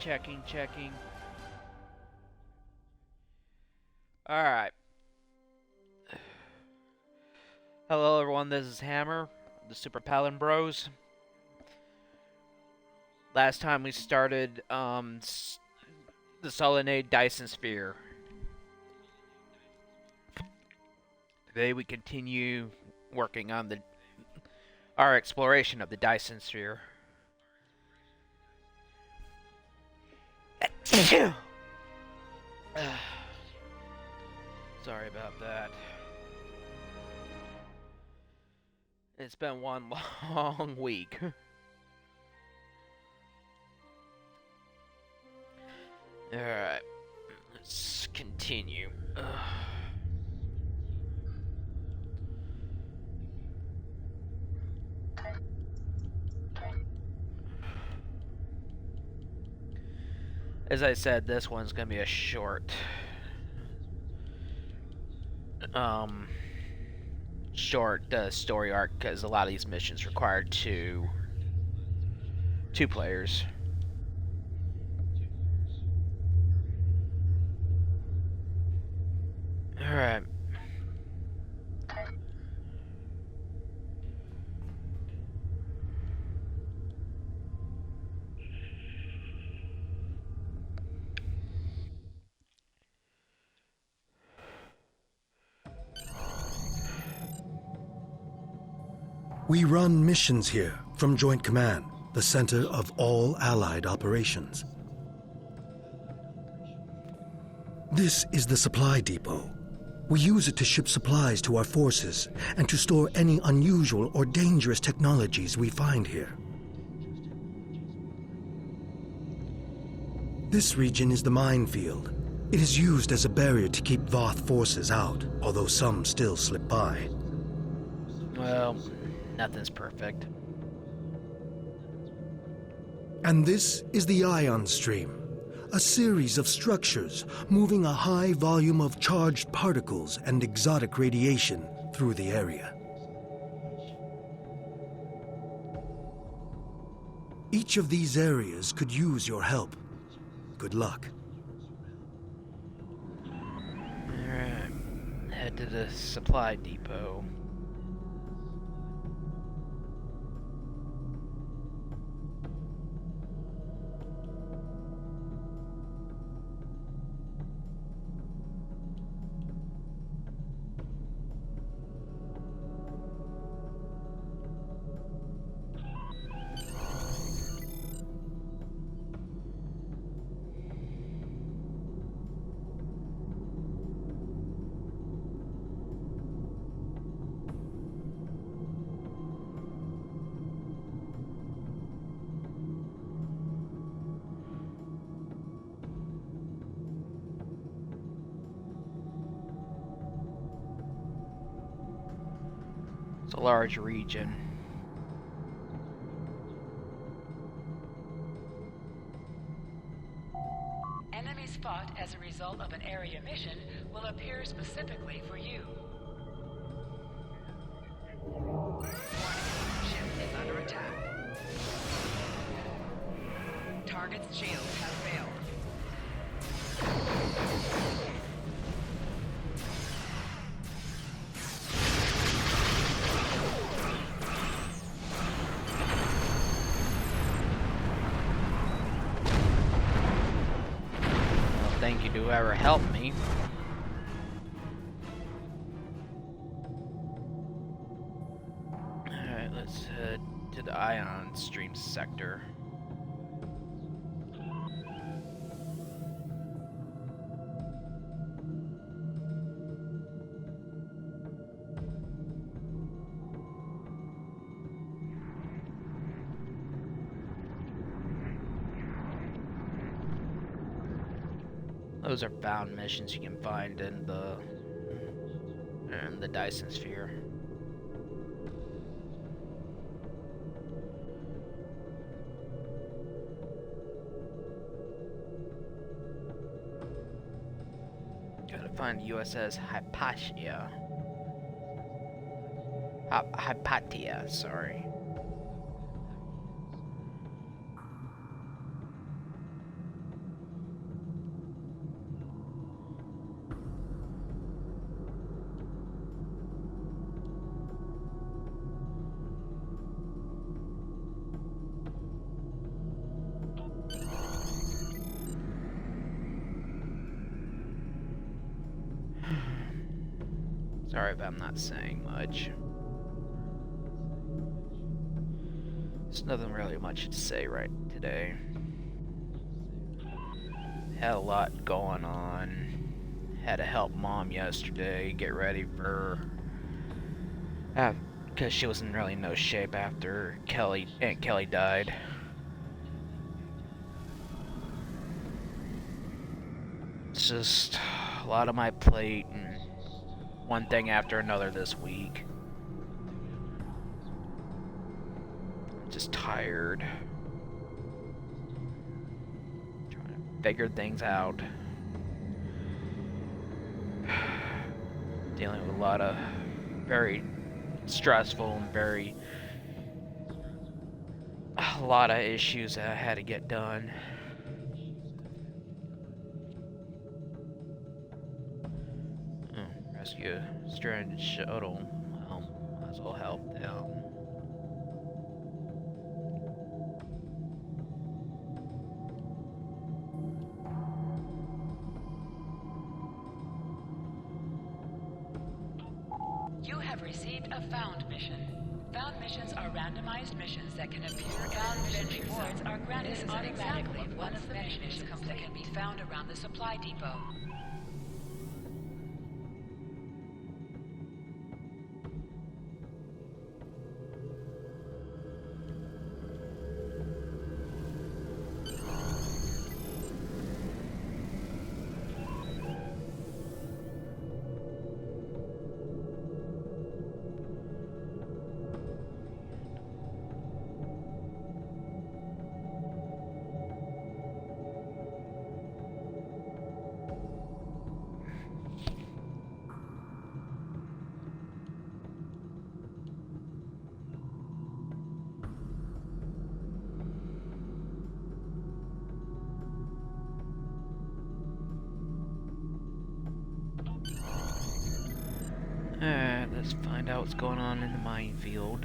Checking. Alright. Hello everyone, this is Hammer, the Super Paladin Bros. Last time we started, the Solanae Dyson Sphere. Today we continue working on our exploration of the Dyson Sphere. Sorry about that. It's been one long week. Alright, let's continue. As I said, this one's gonna be a short story arc, because a lot of these missions require two players. Alright. We run missions here from Joint Command, the center of all Allied operations. This is the supply depot. We use it to ship supplies to our forces and to store any unusual or dangerous technologies we find here. This region is the minefield. It is used as a barrier to keep Voth forces out, although some still slip by. Well, nothing's perfect. And this is the ion stream, a series of structures moving a high volume of charged particles and exotic radiation through the area. Each of these areas could use your help. Good luck. Alright, head to the supply depot. It's a large region. Enemy spot as a result of an area mission will appear specifically for you. Ship is under attack. Target's shield has failed. Thank you to whoever helped me. Alright, let's head to the ion stream sector. Those are bound missions you can find in the Dyson Sphere. Gotta find USS Hypatia. Hypatia, sorry. Sorry if I'm not saying much. There's nothing really much to say right today. Had a lot going on. Had to help Mom yesterday get ready for... because she was in really no shape after Aunt Kelly died. It's just a lot on my plate and one thing after another this week. I'm just tired. Trying to figure things out. Dealing with a lot of very stressful and a lot of issues that I had to get done. Rescue a stranded shuttle. Might as well help them. You have received a found mission. Found missions are randomized missions that can appear. Found mission rewards are granted automatically once the mission is complete that can be found around the supply depot. Alright, let's find out what's going on in the minefield.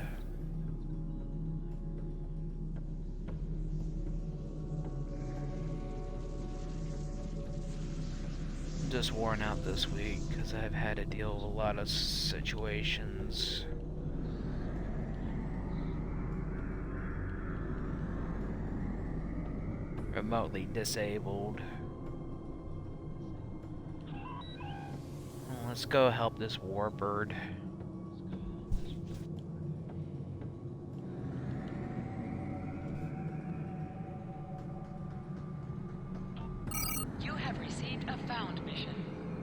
I'm just worn out this week because I've had to deal with a lot of situations. Remotely disabled. Let's go help this warbird. You have received a found mission.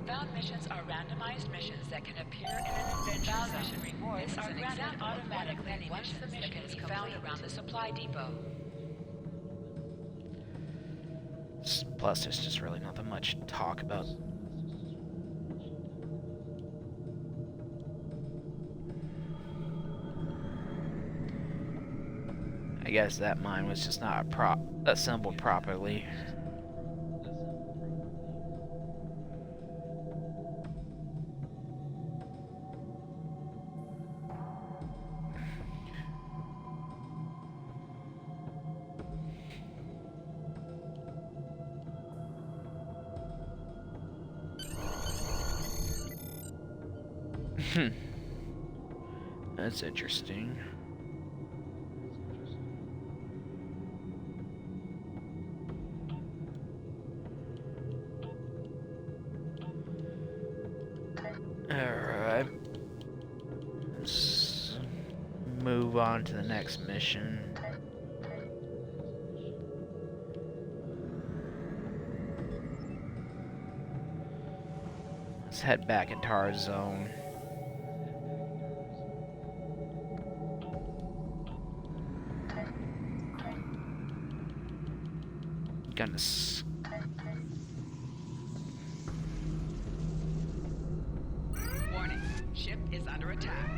Found missions are randomized missions that can appear in an adventure zone. Mission rewards are granted automatically once the mission can be found around the supply depot. Plus, there's just really nothing much to talk about. I guess that mine was just not assembled properly. That's interesting. Alright. Let's move on to the next mission. Let's head back into our zone. Gonna Warning, ship is under attack.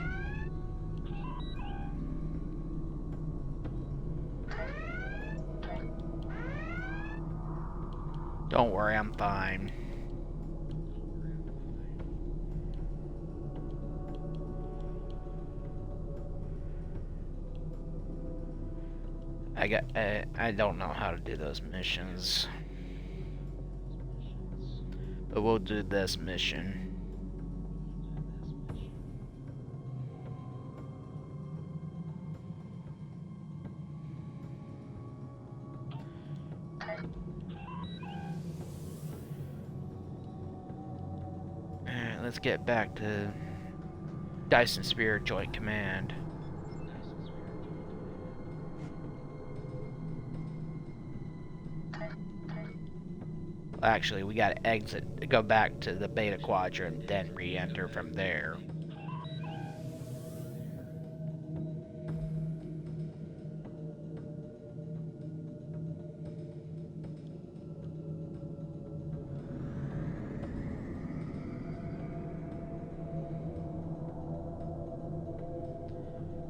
Don't worry, I'm fine. I don't know how to do those missions. But we'll do this mission. let's get back to Dyson Sphere Joint Command. Actually, we gotta exit, go back to the Beta Quadrant, then re-enter from there.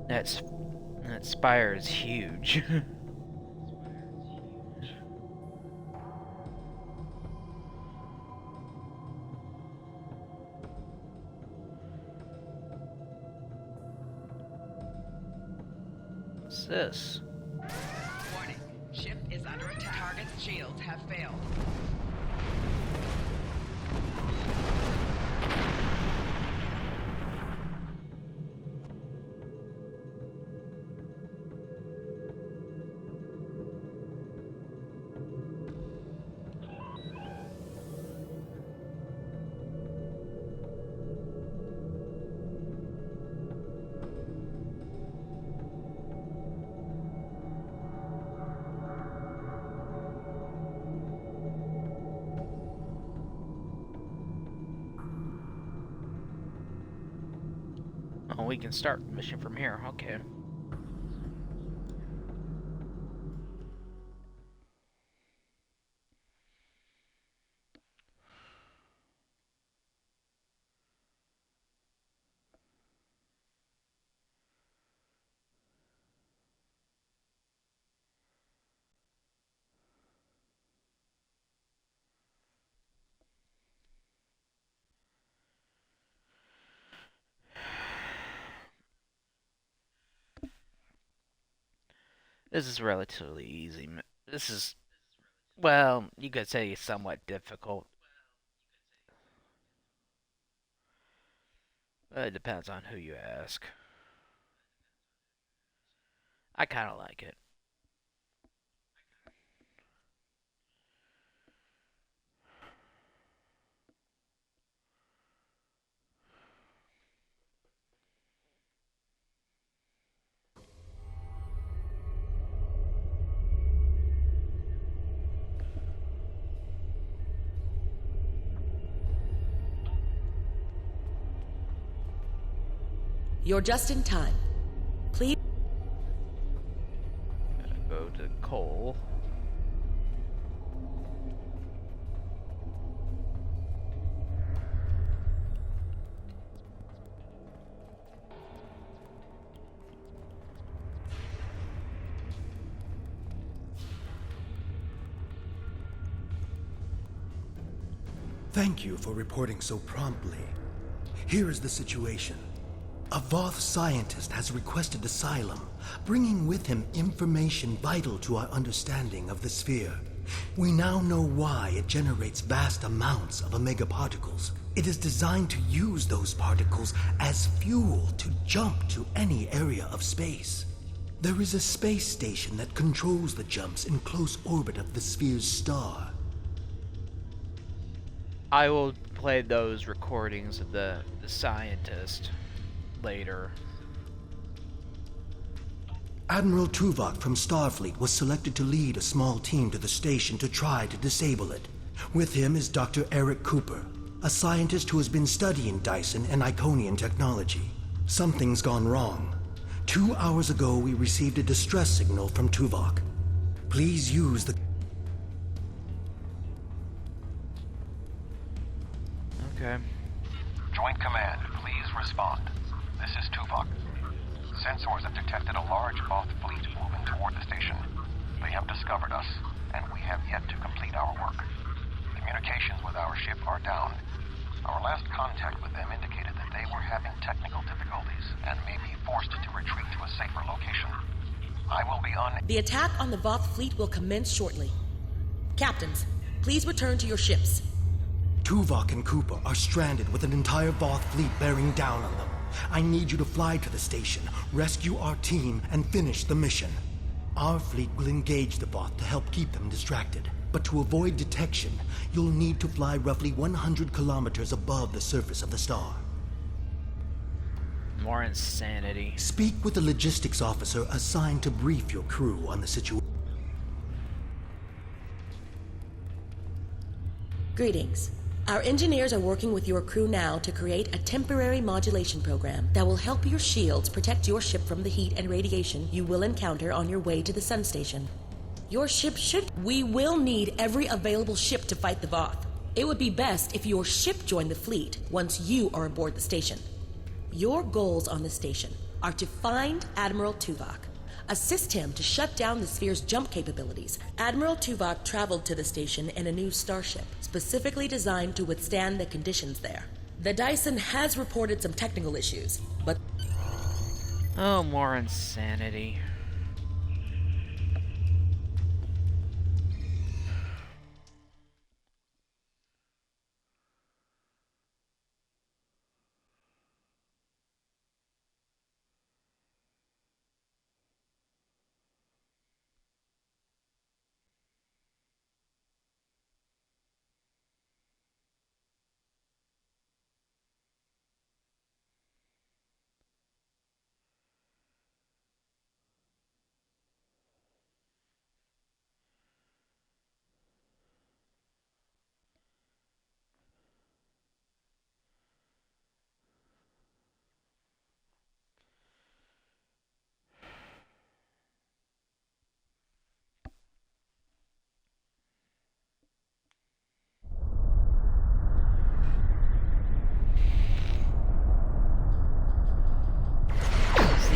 That spire is huge. What's this? Warning. Ship is under attack. Target's shields have failed. Oh, we can start the mission from here. Okay. This is relatively easy. This is, well, you could say it's somewhat difficult. It depends on who you ask. I kind of like it. You're just in time. Please. Go to Cole. Thank you for reporting so promptly. Here is the situation. A Voth scientist has requested asylum, bringing with him information vital to our understanding of the sphere. We now know why it generates vast amounts of omega particles. It is designed to use those particles as fuel to jump to any area of space. There is a space station that controls the jumps in close orbit of the sphere's star. I will play those recordings of the scientist later. Admiral Tuvok from Starfleet was selected to lead a small team to the station to try to disable it. With him is Dr. Eric Cooper, a scientist who has been studying Dyson and Iconian technology. Something's gone wrong. 2 hours ago, we received a distress signal from Tuvok. Please use the... Okay. Joint Command, please respond. This is Tuvok. Sensors have detected a large Voth fleet moving toward the station. They have discovered us, and we have yet to complete our work. Communications with our ship are down. Our last contact with them indicated that they were having technical difficulties and may be forced to retreat to a safer location. I will be on... The attack on the Voth fleet will commence shortly. Captains, please return to your ships. Tuvok and Cooper are stranded with an entire Voth fleet bearing down on them. I need you to fly to the station, rescue our team, and finish the mission. Our fleet will engage the Voth to help keep them distracted. But to avoid detection, you'll need to fly roughly 100 kilometers above the surface of the star. More insanity. Speak with the logistics officer assigned to brief your crew on the situation. Greetings. Our engineers are working with your crew now to create a temporary modulation program that will help your shields protect your ship from the heat and radiation you will encounter on your way to the sun station. Your ship should... We will need every available ship to fight the Voth. It would be best if your ship joined the fleet once you are aboard the station. Your goals on the station are to find Admiral Tuvok, assist him to shut down the Sphere's jump capabilities. Admiral Tuvok traveled to the station in a new starship, specifically designed to withstand the conditions there. The Dyson has reported some technical issues, but... Oh, more insanity.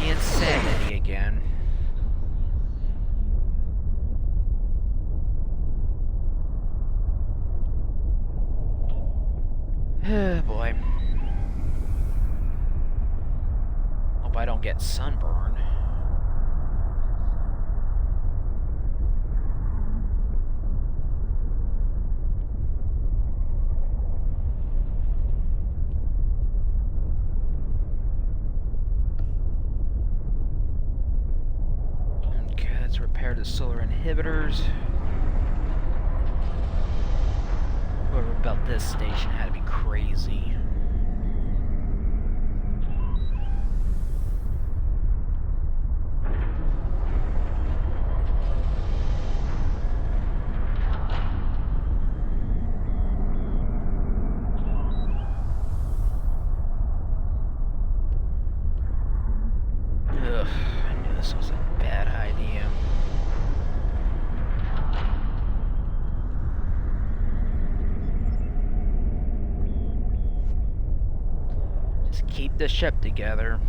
Insanity again. Oh boy. Hope I don't get sunburn. Repair the solar inhibitors. Whoever built this station had to be crazy. Ugh, I knew this was a bad idea. Keep the ship together.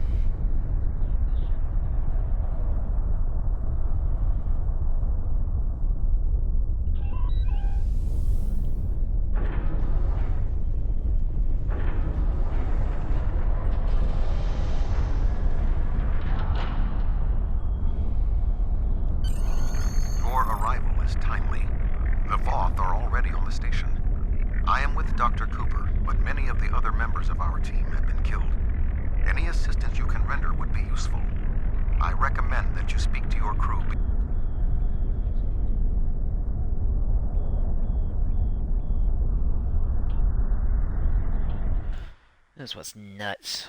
Your arrival is timely. The Voth are already on the station. I am with Dr. Cooper, but many of the other members of our team have been killed. Any assistance you can render would be useful. I recommend that you speak to your crew. This was nuts.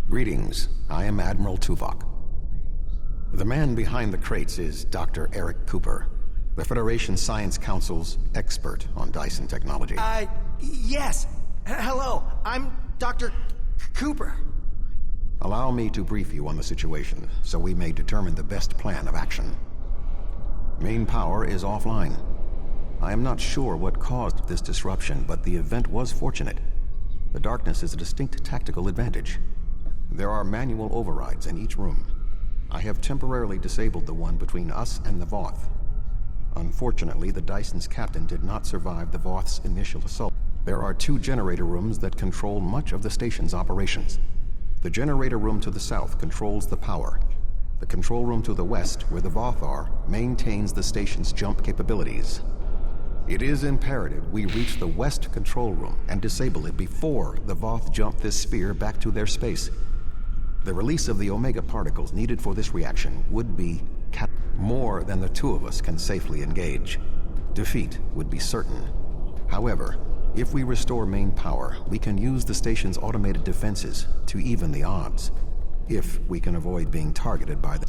Greetings. I am Admiral Tuvok. The man behind the crates is Dr. Eric Cooper, the Federation Science Council's expert on Dyson technology. Yes. Hello, I'm Dr. Cooper. Allow me to brief you on the situation, so we may determine the best plan of action. Main power is offline. I am not sure what caused this disruption, but the event was fortunate. The darkness is a distinct tactical advantage. There are manual overrides in each room. I have temporarily disabled the one between us and the Voth. Unfortunately, the Dyson's captain did not survive the Voth's initial assault. There are 2 generator rooms that control much of the station's operations. The generator room to the south controls the power. The control room to the west, where the Voth are, maintains the station's jump capabilities. It is imperative we reach the west control room and disable it before the Voth jump this sphere back to their space. The release of the Omega particles needed for this reaction would be more than the two of us can safely engage. Defeat would be certain. However, if we restore main power, we can use the station's automated defenses to even the odds. If we can avoid being targeted by the...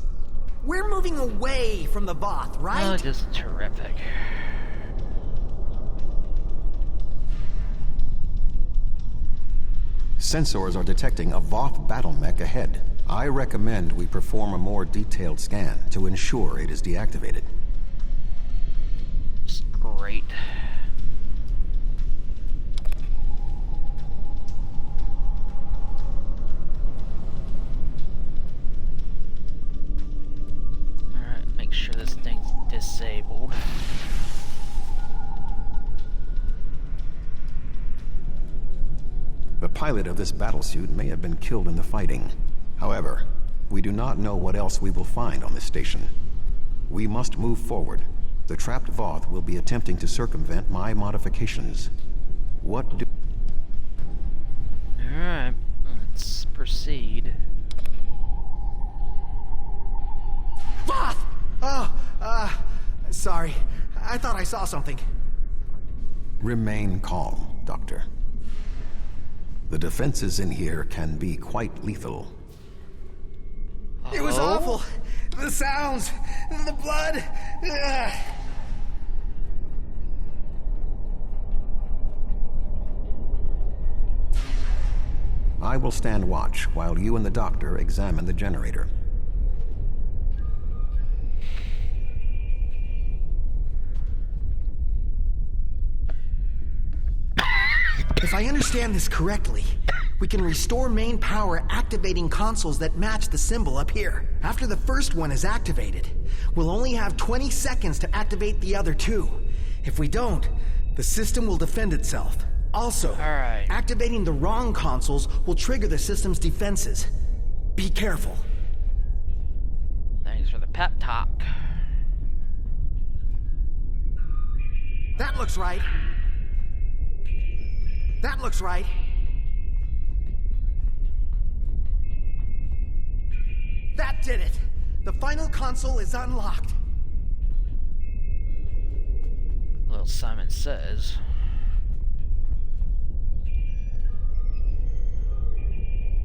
We're moving away from the Voth, right? Oh, just terrific. Sensors are detecting a Voth battle mech ahead. I recommend we perform a more detailed scan to ensure it is deactivated. Great. Alright, make sure this thing's disabled. The pilot of this battlesuit may have been killed in the fighting. However, we do not know what else we will find on this station. We must move forward. The trapped Voth will be attempting to circumvent my modifications. What do... Alright, let's proceed. Voth! Oh, sorry. I thought I saw something. Remain calm, Doctor. The defenses in here can be quite lethal. It was awful. The sounds, the blood. Ugh. I will stand watch while you and the doctor examine the generator. If I understand this correctly, we can restore main power activating consoles that match the symbol up here. After the first one is activated, we'll only have 20 seconds to activate the other two. If we don't, the system will defend itself. Also, Alright. activating the wrong consoles will trigger the system's defenses. Be careful. Thanks for the pep talk. That looks right. That looks right. That did it. The final console is unlocked. Little Simon Says.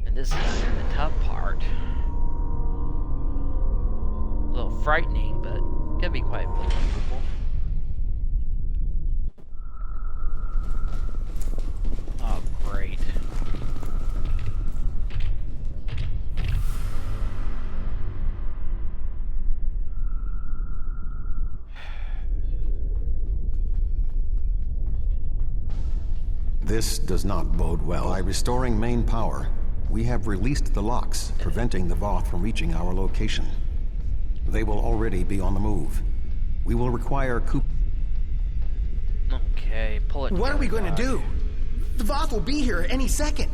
And this is not even the tough part. A little frightening, but can be quite believable. Oh, great. This does not bode well. By restoring main power, we have released the locks, preventing the Voth from reaching our location. They will already be on the move. We will require Okay, pull it What are we together, going to Doc. do? The Voth will be here any second.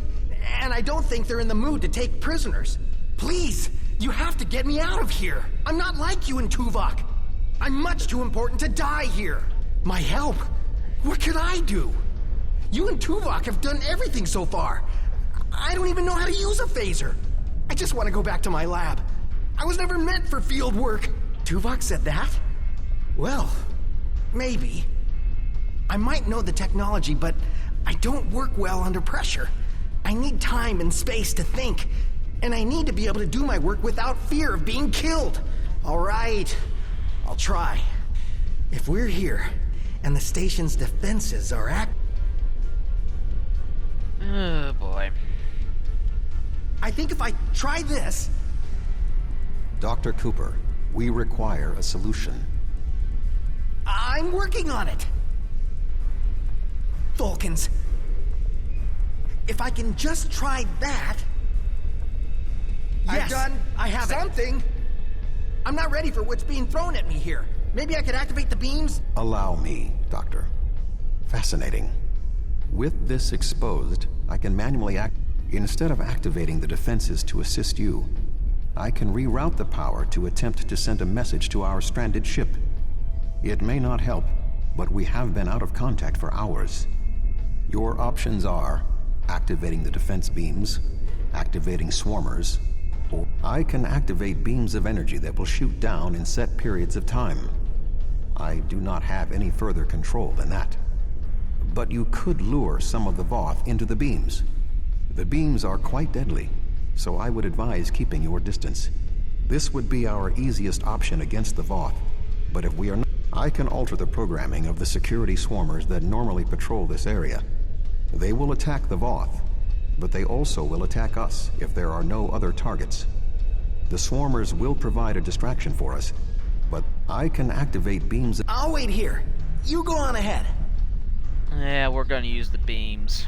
And I don't think they're in the mood to take prisoners. Please, you have to get me out of here. I'm not like you and Tuvok. I'm much too important to die here. My help? What could I do? You and Tuvok have done everything so far. I don't even know how to use a phaser. I just want to go back to my lab. I was never meant for field work. Tuvok said that? Well, maybe. I might know the technology, but I don't work well under pressure. I need time and space to think, and I need to be able to do my work without fear of being killed. All right, I'll try. If we're here, and the station's defenses are Oh boy. I think if I try this... Dr. Cooper, we require a solution. I'm working on it. Vulcans. If I can just try that... Yes, I have something. I'm not ready for what's being thrown at me here. Maybe I could activate the beams? Allow me, Doctor. Fascinating. With this exposed, I can manually Instead of activating the defenses to assist you, I can reroute the power to attempt to send a message to our stranded ship. It may not help, but we have been out of contact for hours. Your options are activating the defense beams, activating swarmers, Or I can activate beams of energy that will shoot down in set periods of time. I do not have any further control than that. But you could lure some of the Voth into the beams. The beams are quite deadly, so I would advise keeping your distance. This would be our easiest option against the Voth, but if we are not, I can alter the programming of the security swarmers that normally patrol this area. They will attack the Voth, but they also will attack us if there are no other targets. The swarmers will provide a distraction for us, but I can activate beams. I'll wait here. You go on ahead. Yeah, we're gonna use the beams.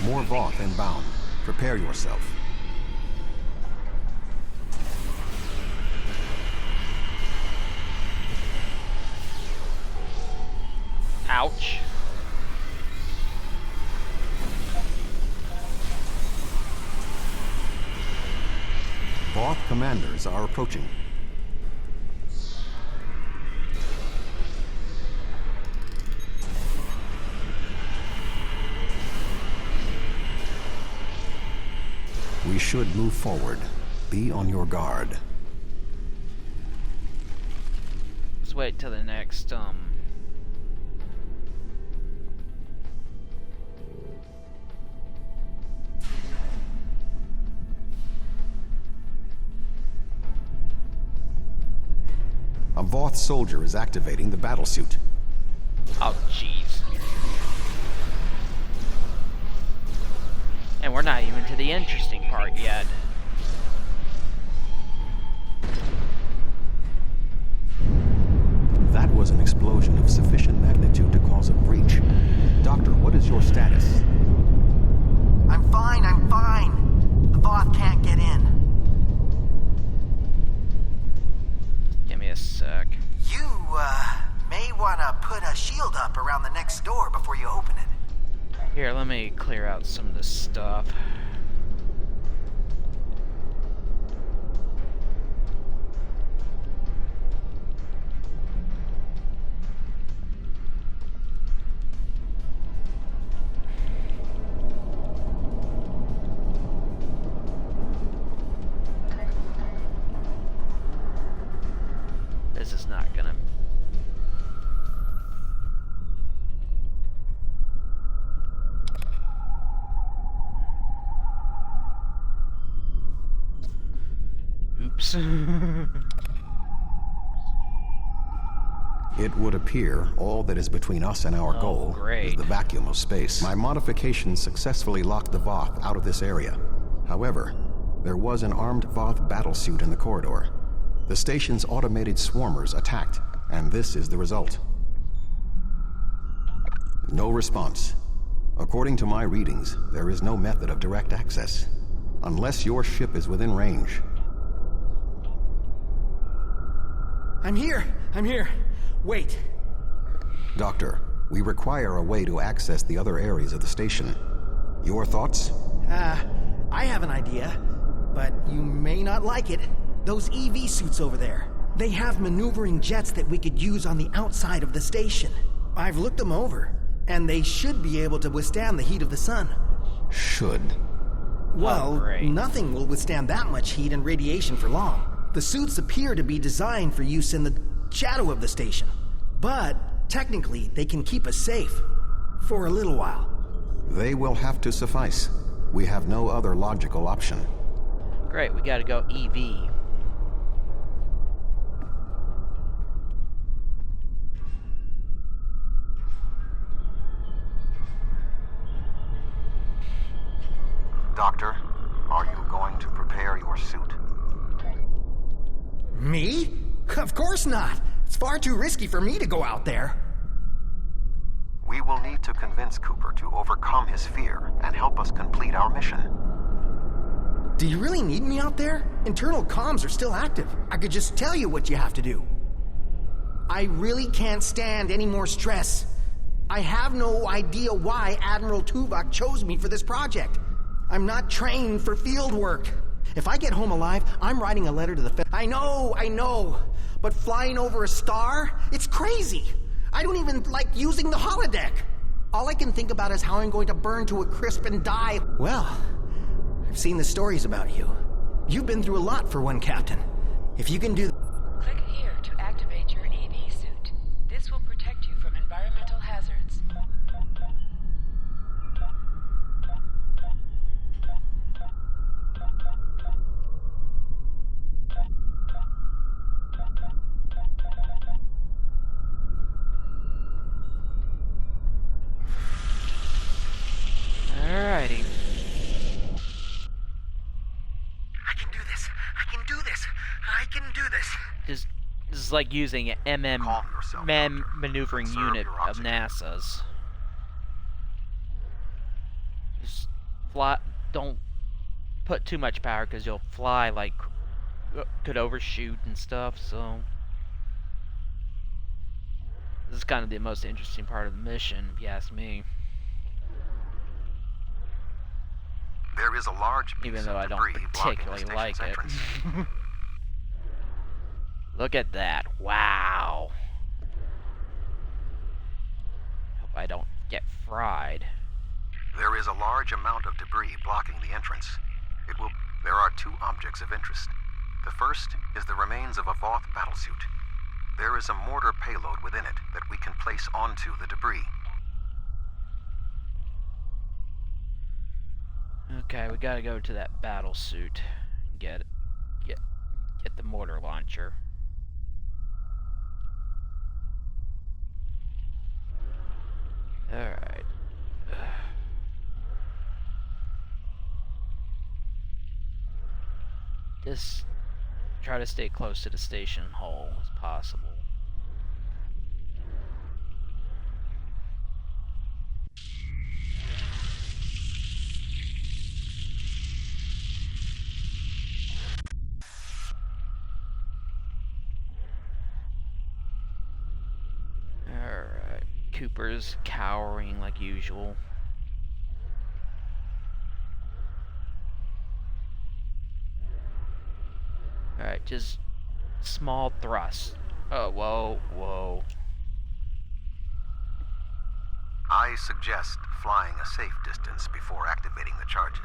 More Voth inbound. Prepare yourself. Ouch. Voth commanders are approaching. We should move forward. Be on your guard. Let's wait till the next, A Voth soldier is activating the battlesuit. Oh, jeez. And we're not even to the interesting part yet. That was an explosion of sufficient magnitude to cause a breach. Doctor, what is your status? I'm fine. The Voth can't get in. Give me a sec. You, may want to put a shield up around the next door before you open it. Here, let me clear out some of this stuff. This is not gonna... Oops. It would appear all that is between us and our goal is the vacuum of space. My modifications successfully locked the Voth out of this area. However, there was an armed Voth battlesuit in the corridor. The station's automated swarmers attacked, and this is the result. No response. According to my readings, there is no method of direct access, unless your ship is within range. I'm here. Wait. Doctor, we require a way to access the other areas of the station. Your thoughts? I have an idea, but you may not like it. Those EV suits over there. They have maneuvering jets that we could use on the outside of the station. I've looked them over, and they should be able to withstand the heat of the sun. Should. Well, great. nothing will withstand that much heat and radiation for long. The suits appear to be designed for use in the shadow of the station. But, technically, they can keep us safe. For a little while. They will have to suffice. We have no other logical option. Great, we gotta go EV. Doctor, are you going to prepare your suit? Me? Of course not. It's far too risky for me to go out there. We will need to convince Cooper to overcome his fear and help us complete our mission. Do you really need me out there? Internal comms are still active. I could just tell you what you have to do. I really can't stand any more stress. I have no idea why Admiral Tuvok chose me for this project. I'm not trained for field work. If I get home alive, I'm writing a letter to the I know. But flying over a star? It's crazy. I don't even like using the holodeck. All I can think about is how I'm going to burn to a crisp and die. Well, I've seen the stories about you. You've been through a lot for one captain. If you can do... Click here to activate your EV suit. This will protect you from environmental hazards. Alrighty. I can do this. This is like using an Calm yourself, MEM Doctor. maneuvering Conserve unit your of oxygen. NASA's. Just fly. Don't put too much power because you'll fly like could overshoot and stuff. So this is kind of the most interesting part of the mission, if you ask me. There is a large piece Even though I of don't debris blocking the particularly like station's it. entrance. Look at that! Wow. Hope I don't get fried. There is a large amount of debris blocking the entrance. There are two objects of interest. The first is the remains of a Voth battlesuit. There is a mortar payload within it that we can place onto the debris. Okay, we gotta go to that battle suit and get the mortar launcher. Alright. Just try to stay close to the station hull as possible. Alright. Cooper's cowering like usual. Alright, just small thrust. Oh, whoa. I suggest flying a safe distance before activating the charges.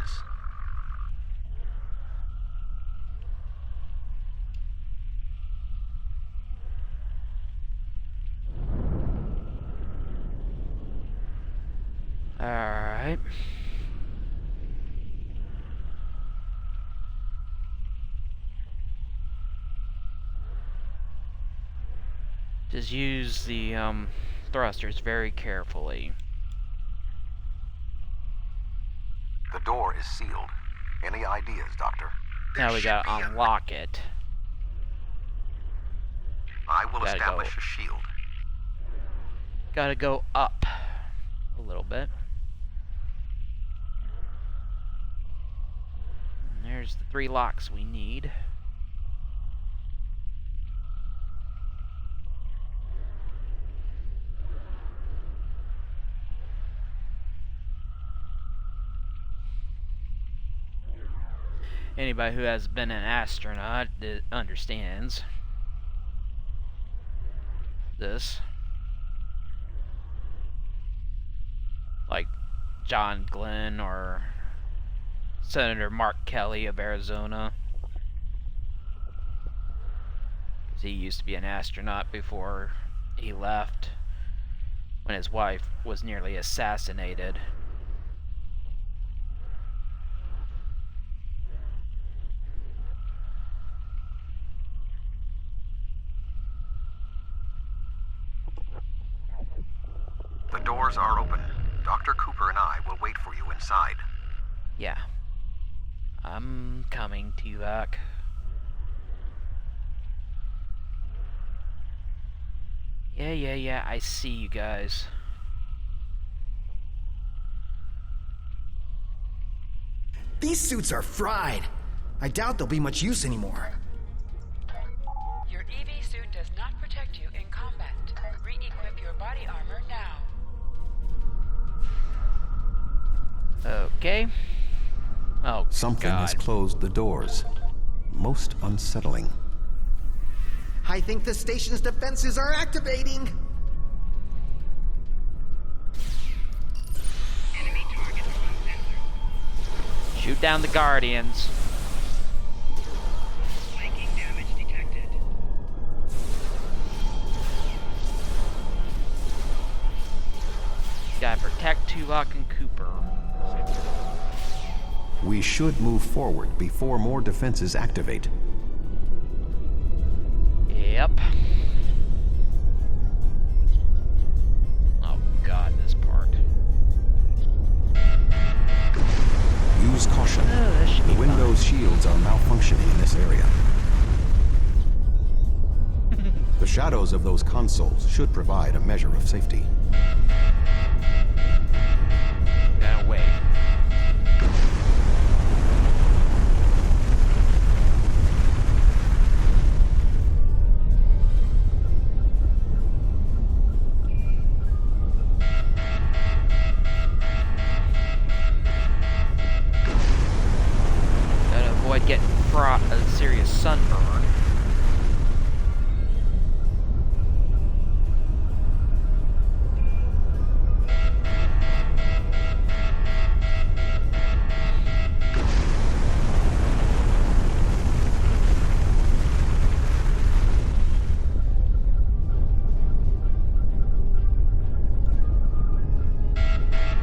Alright. Just use the thrusters very carefully. The door is sealed. Any ideas, Doctor? Now we gotta unlock it. I will Gotta establish go. a shield. Gotta go up a little bit. And there's the 3 locks we need. Anybody who has been an astronaut understands this. Like John Glenn or Senator Mark Kelly of Arizona. 'Cause he used to be an astronaut before he left when his wife was nearly assassinated. The doors are open. Dr. Cooper and I will wait for you inside. Yeah. I'm coming, Tuvok. Yeah, I see you guys. These suits are fried. I doubt they'll be much use anymore. Your EV suit does not protect you in combat. Re-equip your body armor now. Okay. Oh, Something God. has closed the doors. Most unsettling. I think the station's defenses are activating. Enemy targets uncensored. Shoot down the Guardians. Flanking damage detected. Gotta protect Tuvok and Cooper. We should move forward before more defenses activate. Yep. Oh God, this part. Use caution. Oh, this should be The Windows shields are malfunctioning in this area. The shadows of those consoles should provide a measure of safety. Gotta wait. Gotta avoid getting a serious sunburn.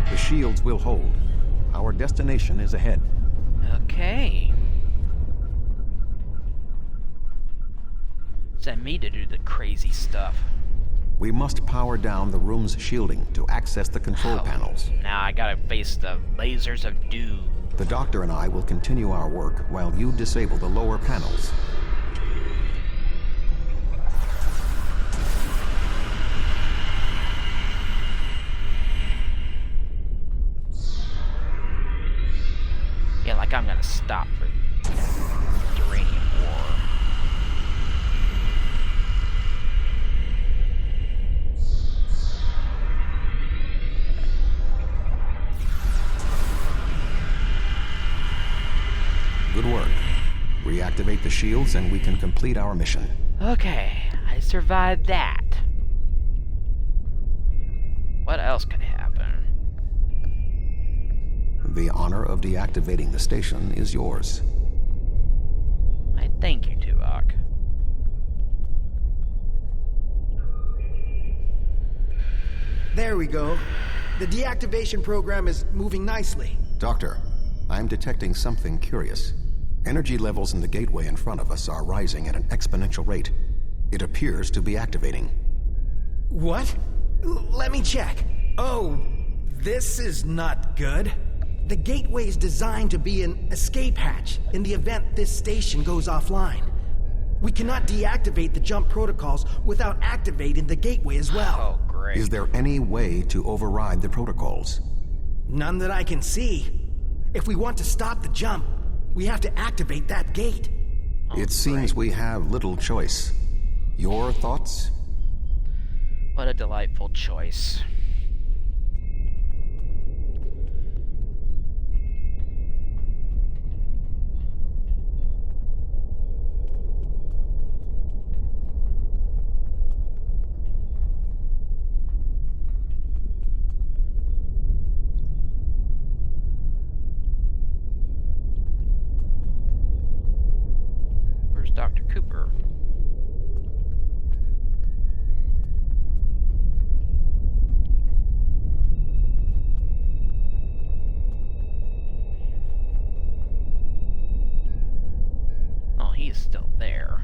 The shields will hold. Our destination is ahead. Okay. Send me to do the crazy stuff. We must power down the room's shielding to access the control panels. Now I gotta face the lasers of doom. The doctor and I will continue our work while you disable the lower panels. Yeah, like I'm gonna stop for Duranium War. Good work. Reactivate the shields and we can complete our mission. Okay, I survived that. What else could happen? The honor of deactivating the station is yours. I thank you, Tuvok. There we go. The deactivation program is moving nicely. Doctor, I'm detecting something curious. Energy levels in the gateway in front of us are rising at an exponential rate. It appears to be activating. What? Let me check. Oh, this is not good. The gateway is designed to be an escape hatch in the event this station goes offline. We cannot deactivate the jump protocols without activating the gateway as well. Oh, great. Is there any way to override the protocols? None that I can see. If we want to stop the jump, we have to activate that gate. It seems we have little choice. Your thoughts? What a delightful choice. Where's Dr. Cooper? Oh, he's still there.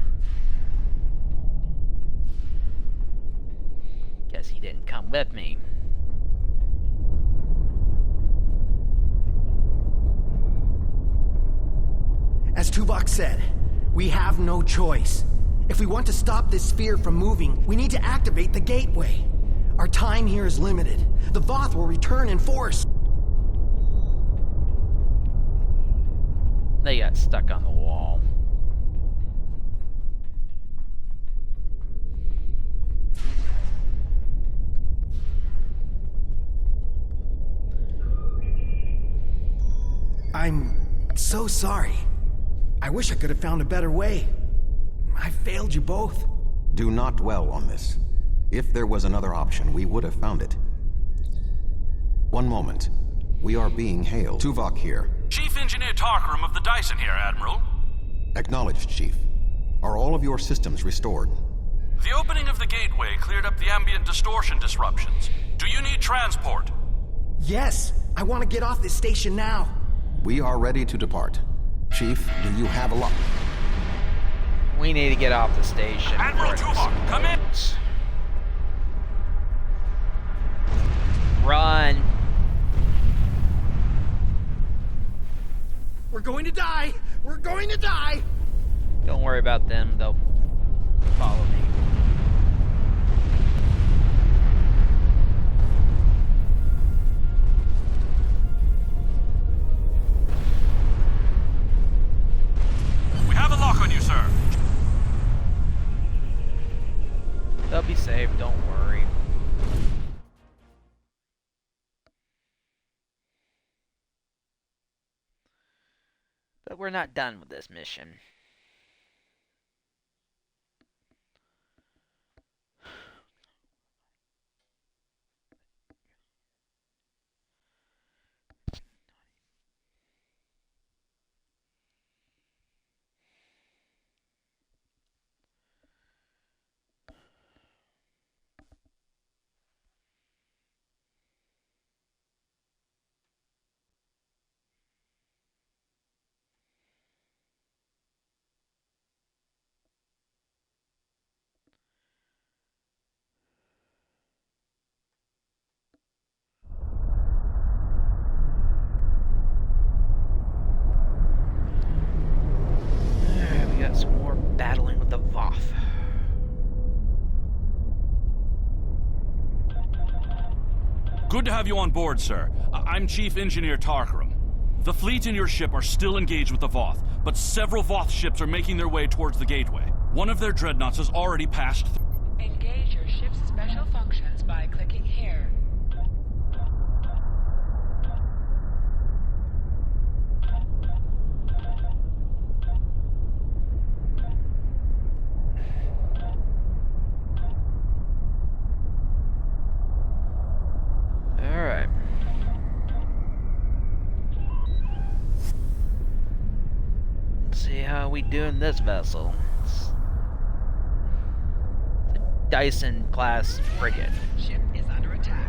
Guess he didn't come with me. As Tuvok said, we have no choice. If we want to stop this sphere from moving, we need to activate the gateway. Our time here is limited. The Voth will return in force. They got stuck on the wall. I'm so sorry. I wish I could have found a better way. I failed you both. Do not dwell on this. If there was another option, we would have found it. One moment. We are being hailed. Tuvok here. Chief Engineer Tarkram of the Dyson here, Admiral. Acknowledged, Chief. Are all of your systems restored? The opening of the gateway cleared up the ambient distortion disruptions. Do you need transport? Yes, I want to get off this station now. We are ready to depart. Chief, do you have a lock? We need to get off the station. Admiral Tuvok, come in! Run! We're going to die! We're going to die! Don't worry about them, they'll follow me. We have a lock on you, sir. They'll be safe, don't worry. But we're not done with this mission. We got some more battling with the Voth. Good to have you on board, sir. I'm Chief Engineer Tarkram. The fleet and your ship are still engaged with the Voth, but several Voth ships are making their way towards the gateway. One of their dreadnoughts has already passed through. Engage your ship's special functions by clicking here. Alright. Let's see how we do in this vessel. It's the Dyson class frigate. Ship is under attack.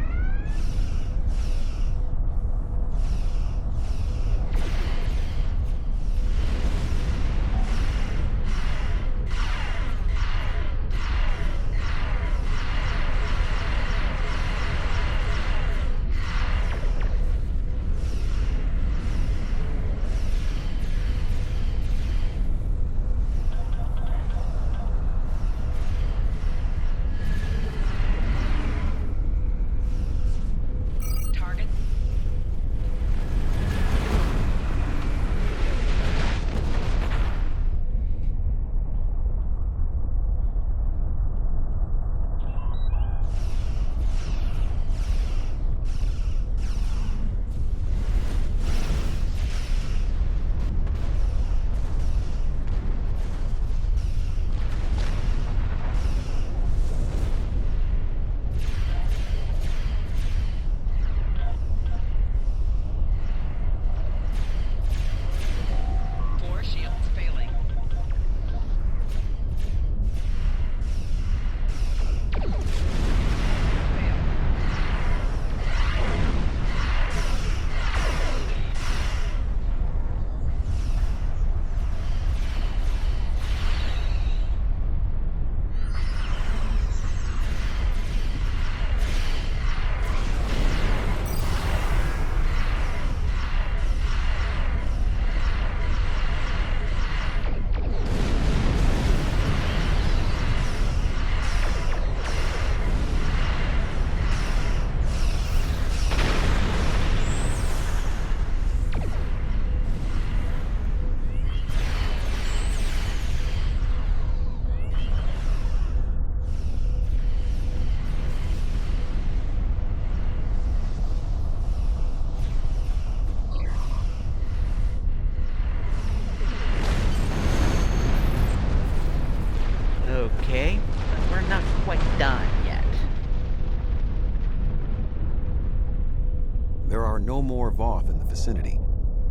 vicinity,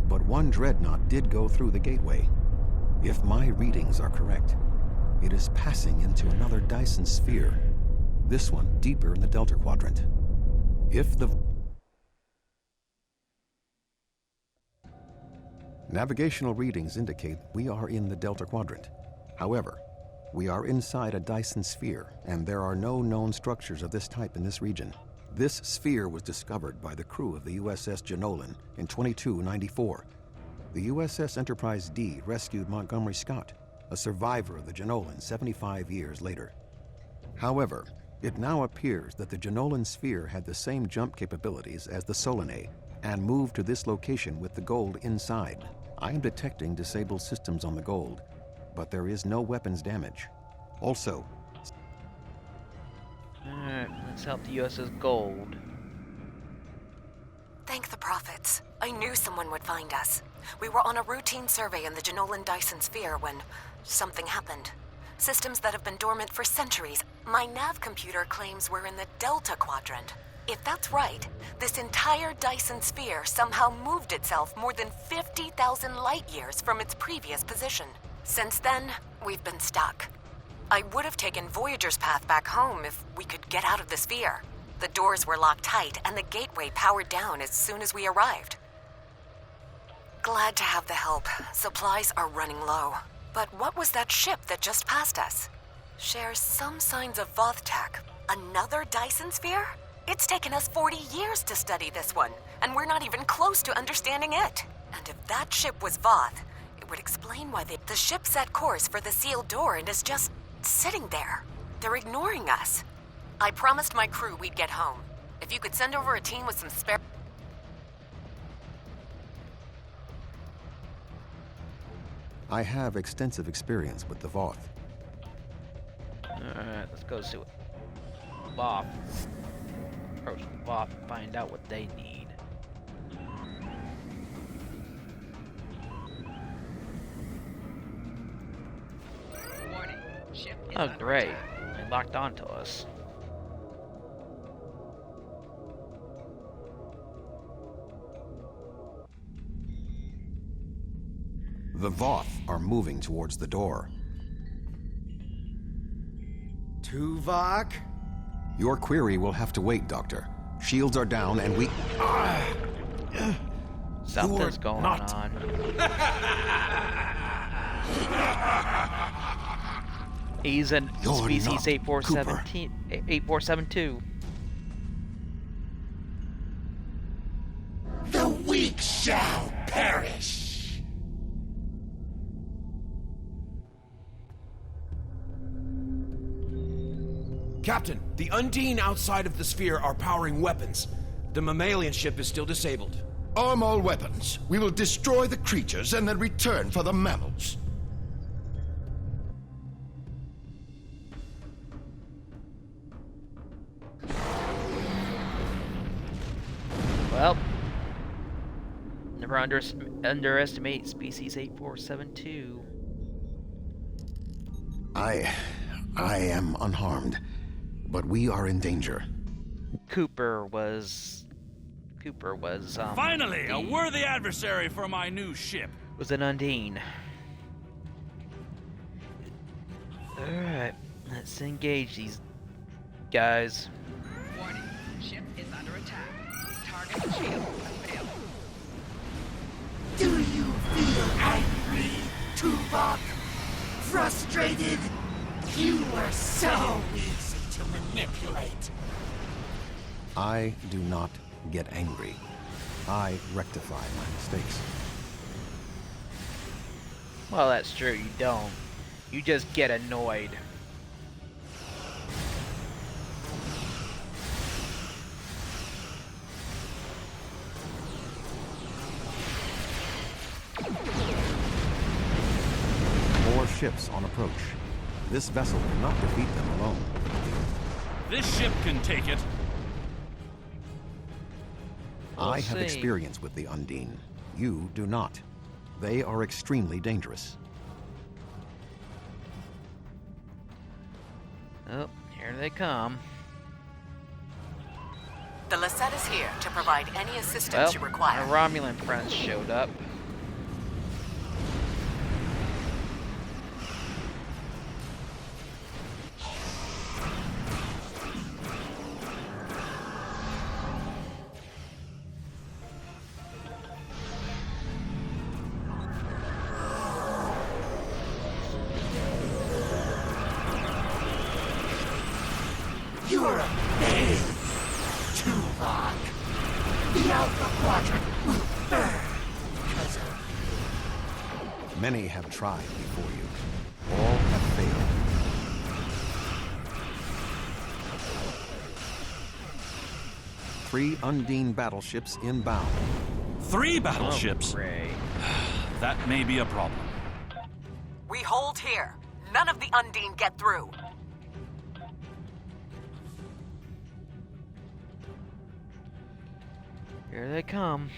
but one dreadnought did go through the gateway. If my readings are correct, it is passing into another Dyson Sphere. This one deeper in the Delta Quadrant. If the navigational readings indicate we are in the Delta Quadrant. However, we are inside a Dyson Sphere, and there are no known structures of this type in this region. This sphere was discovered by the crew of the USS Jenolan in 2294. The USS Enterprise D rescued Montgomery Scott, a survivor of the Jenolan 75 years later. However, it now appears that the Jenolan sphere had the same jump capabilities as the Solanae and moved to this location with the gold inside. I am detecting disabled systems on the gold, but there is no weapons damage. Also, Alright, let's help the USS Gold. Thank the prophets. I knew someone would find us. We were on a routine survey in the Jenolan Dyson Sphere when something happened. Systems that have been dormant for centuries. My nav computer claims we're in the Delta Quadrant. If that's right, this entire Dyson Sphere somehow moved itself more than 50,000 light years from its previous position. Since then, we've been stuck. I would have taken Voyager's path back home if we could get out of the sphere. The doors were locked tight and the gateway powered down as soon as we arrived. Glad to have the help. Supplies are running low. But what was that ship that just passed us? Shares some signs of Voth tech. Another Dyson Sphere? It's taken us 40 years to study this one, and we're not even close to understanding it. And if that ship was Voth, it would explain why the ship set course for the sealed door and is just sitting there. They're ignoring us. I promised my crew we'd get home. If you could send over a team with some spare... I have extensive experience with the Voth. Alright, let's go see what Voth. Approach Voth and find out what they need. Warning. Ship is Oh, under great. attack. They locked onto us. The Voth are moving towards the door. Tuvok? Your query will have to wait, Doctor. Shields are down and we... Something's going on. He's in You're species not 8472. The weak shall perish! Captain, the Undine outside of the sphere are powering weapons. The mammalian ship is still disabled. Arm all weapons. We will destroy the creatures and then return for the mammals. Well, never underestimate species 8472. I am unharmed, but we are in danger. Cooper was Finally, a worthy adversary for my new ship. was an Undine. Alright, let's engage these guys. Warning. Ship is under attack. Target shield has failed. Do you feel angry, Tuvok? Frustrated? You were so easy to manipulate. I do not get angry. I rectify my mistakes. Well, that's true, you don't. You just get annoyed. More ships on approach. This vessel cannot defeat them alone. This ship can take it. I We'll have see. experience with the Undine. You do not. They are extremely dangerous. Oh, here they come. The Lisette is here to provide any assistance Well, you require. our Romulan friends showed up. You are a babe, Tuvok. The Alpha Quadrant will burn because of Many have tried before you. All have failed. Three Undine battleships inbound. 3 battleships? Oh, great. That may be a problem. We hold here. None of the Undine get through. Here they come.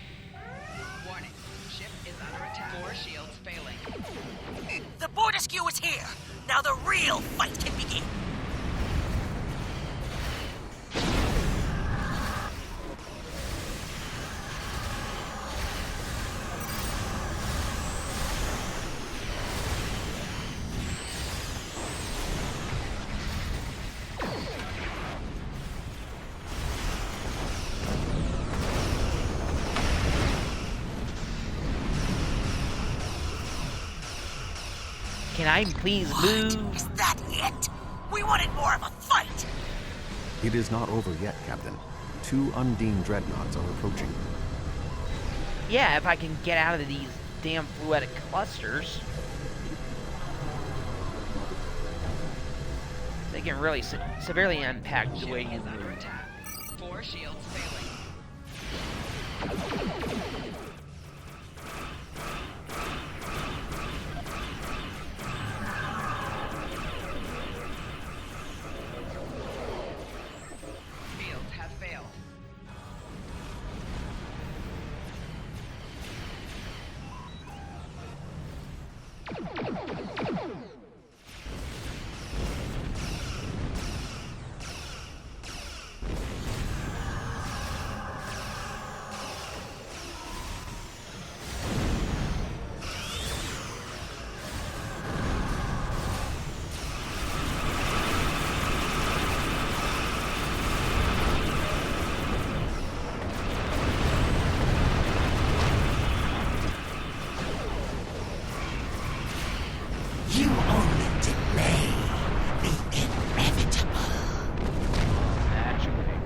Warning. Ship is under attack. 4 shields failing. The border skew is here. Now the real fight can begin. Can I please move? Is that it? We wanted more of a fight. It is not over yet, Captain. 2 Undine dreadnoughts are approaching. Yeah, if I can get out of these damn fluidic clusters. They can really severely impact the way you Ship is under move. attack. 4 shields failing. Shields have failed. you only delay the inevitable. Naturally.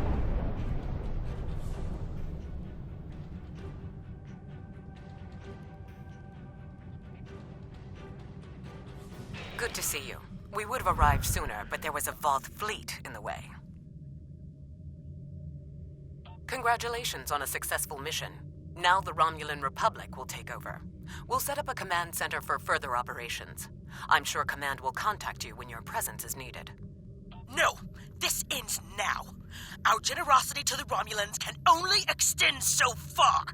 Good to see you. We would have arrived sooner, but there was a Voth fleet in the way. Congratulations on a successful mission. Now the Romulan Republic will take over. We'll set up a command center for further operations. I'm sure Command will contact you when your presence is needed. No, this ends now. Our generosity to the Romulans can only extend so far.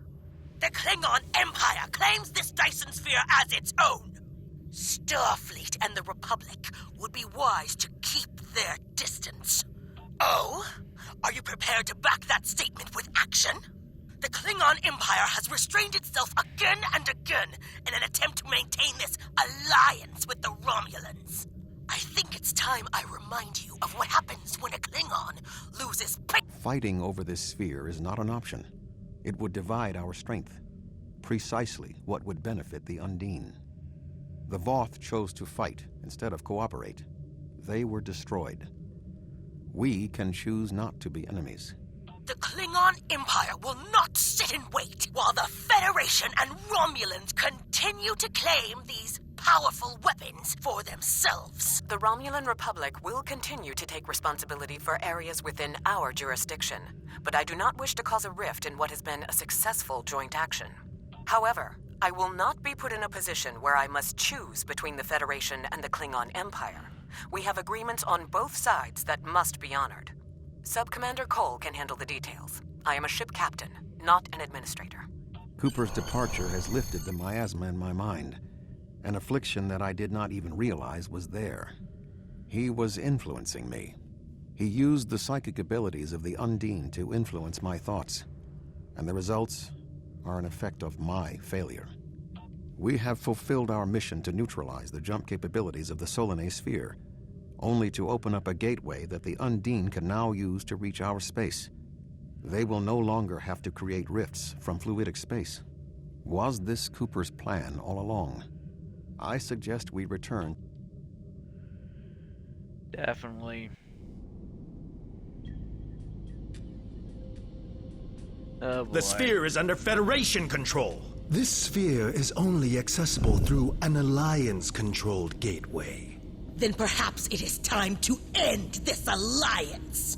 The Klingon Empire claims this Dyson Sphere as its own. Starfleet and the Republic would be wise to keep their distance. Oh? Are you prepared to back that statement with action? The Klingon Empire has restrained itself again and again in an attempt to maintain this alliance with the Romulans. I think it's time I remind you of what happens when a Klingon loses Fighting over this sphere is not an option. It would divide our strength. Precisely what would benefit the Undine. The Voth chose to fight instead of cooperate. They were destroyed. We can choose not to be enemies. The Klingon Empire will not sit and wait while the Federation and Romulans continue to claim these powerful weapons for themselves. The Romulan Republic will continue to take responsibility for areas within our jurisdiction, but I do not wish to cause a rift in what has been a successful joint action. However, I will not be put in a position where I must choose between the Federation and the Klingon Empire. We have agreements on both sides that must be honored. Sub-Commander Cole can handle the details. I am a ship captain, not an administrator. Cooper's departure has lifted the miasma in my mind, an affliction that I did not even realize was there. He was influencing me. He used the psychic abilities of the Undine to influence my thoughts, and the results are an effect of my failure. We have fulfilled our mission to neutralize the jump capabilities of the Solanae sphere, only to open up a gateway that the Undine can now use to reach our space. They will no longer have to create rifts from fluidic space. Was this Cooper's plan all along? I suggest we return. Definitely. Oh boy. The sphere is under Federation control. This sphere is only accessible through an Alliance-controlled gateway. Then perhaps it is time to end this alliance.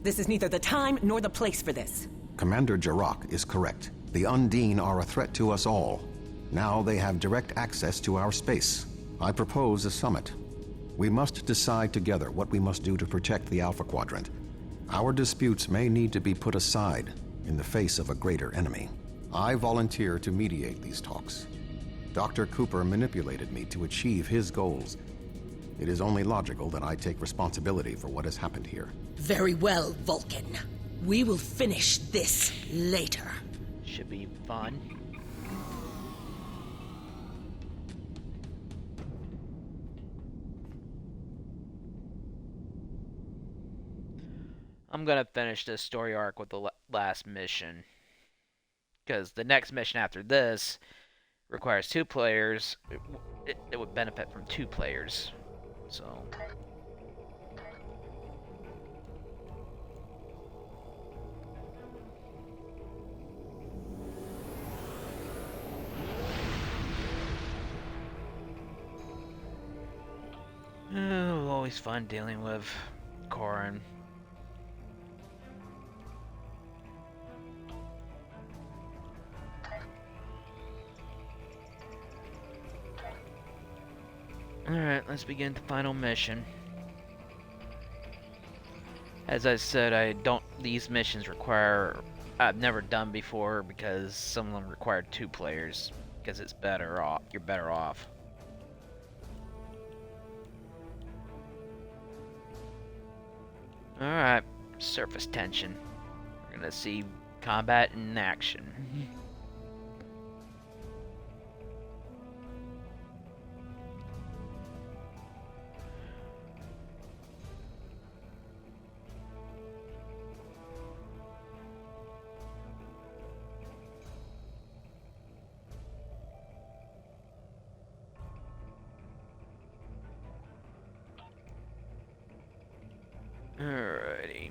This is neither the time nor the place for this. Commander Jarrah is correct. The Undine are a threat to us all. Now they have direct access to our space. I propose a summit. We must decide together what we must do to protect the Alpha Quadrant. Our disputes may need to be put aside in the face of a greater enemy. I volunteer to mediate these talks. Dr. Cooper manipulated me to achieve his goals. It is only logical that I take responsibility for what has happened here. Very well, Vulcan. We will finish this later. Should be fun. I'm gonna finish this story arc with the last mission, because the next mission after this requires 2 players. It would benefit from 2 players, so. Oh, always fun dealing with Corin. Alright, let's begin the final mission. As I said, these missions I've never done before because some of them require 2 players, because it's better off, you're better off. Alright, surface tension. We're gonna see combat in action. Alrighty.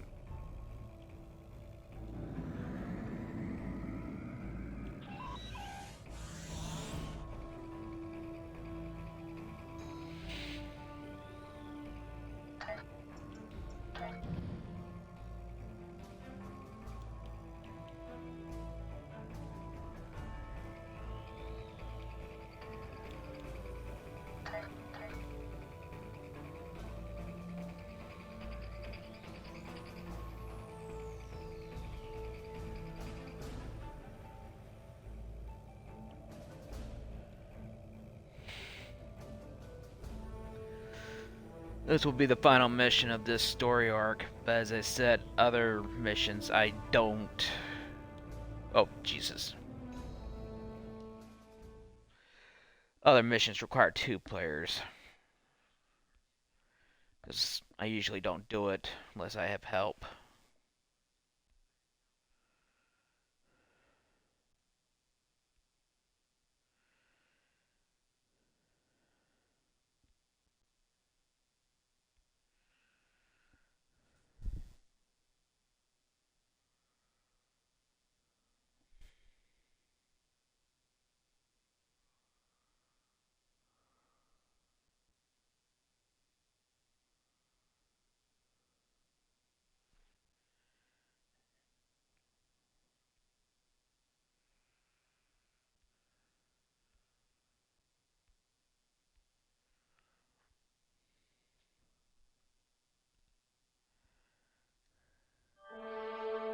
This will be the final mission of this story arc, but as I said, other missions I don't... Oh, Jesus. Other missions require 2 players. Because I usually don't do it unless I have help.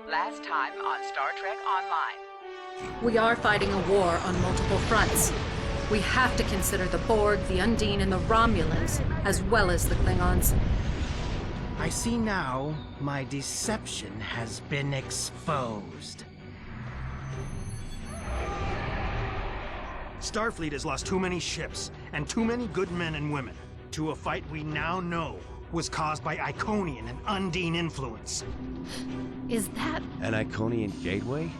Last time on Star Trek Online. We are fighting a war on multiple fronts. We have to consider the Borg, the Undine, and the Romulans, as well as the Klingons. I see now my deception has been exposed. Starfleet has lost too many ships and too many good men and women to a fight we now know was caused by Iconian and Undine influence. Is that... An Iconian gateway?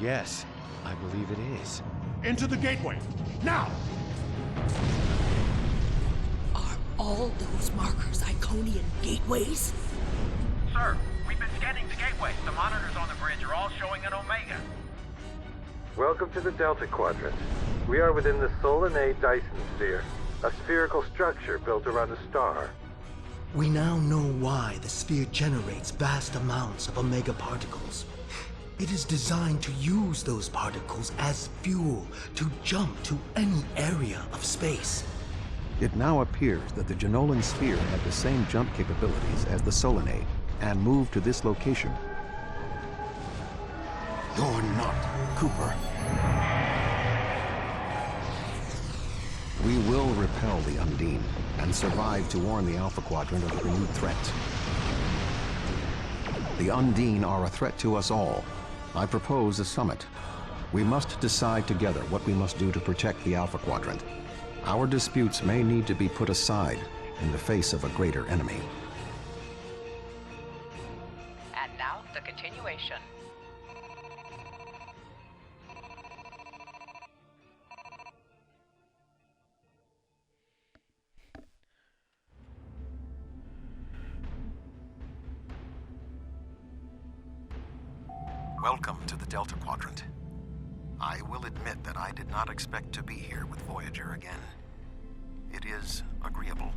Yes, I believe it is. Into the gateway, now! Are all those markers Iconian gateways? Sir, we've been scanning the gateway. The monitors on the bridge are all showing an Omega. Welcome to the Delta Quadrant. We are within the Solanae Dyson Sphere, a spherical structure built around a star. We now know why the sphere generates vast amounts of Omega particles. It is designed to use those particles as fuel to jump to any area of space. It now appears that the Jenolan Sphere had the same jump capabilities as the Solanae and moved to this location. You're not Cooper. We will repel the Undine and survive to warn the Alpha Quadrant of the renewed threat. The Undine are a threat to us all. I propose a summit. We must decide together what we must do to protect the Alpha Quadrant. Our disputes may need to be put aside in the face of a greater enemy. And now, the continuation. Welcome to the Delta Quadrant. I will admit that I did not expect to be here with Voyager again. It is agreeable.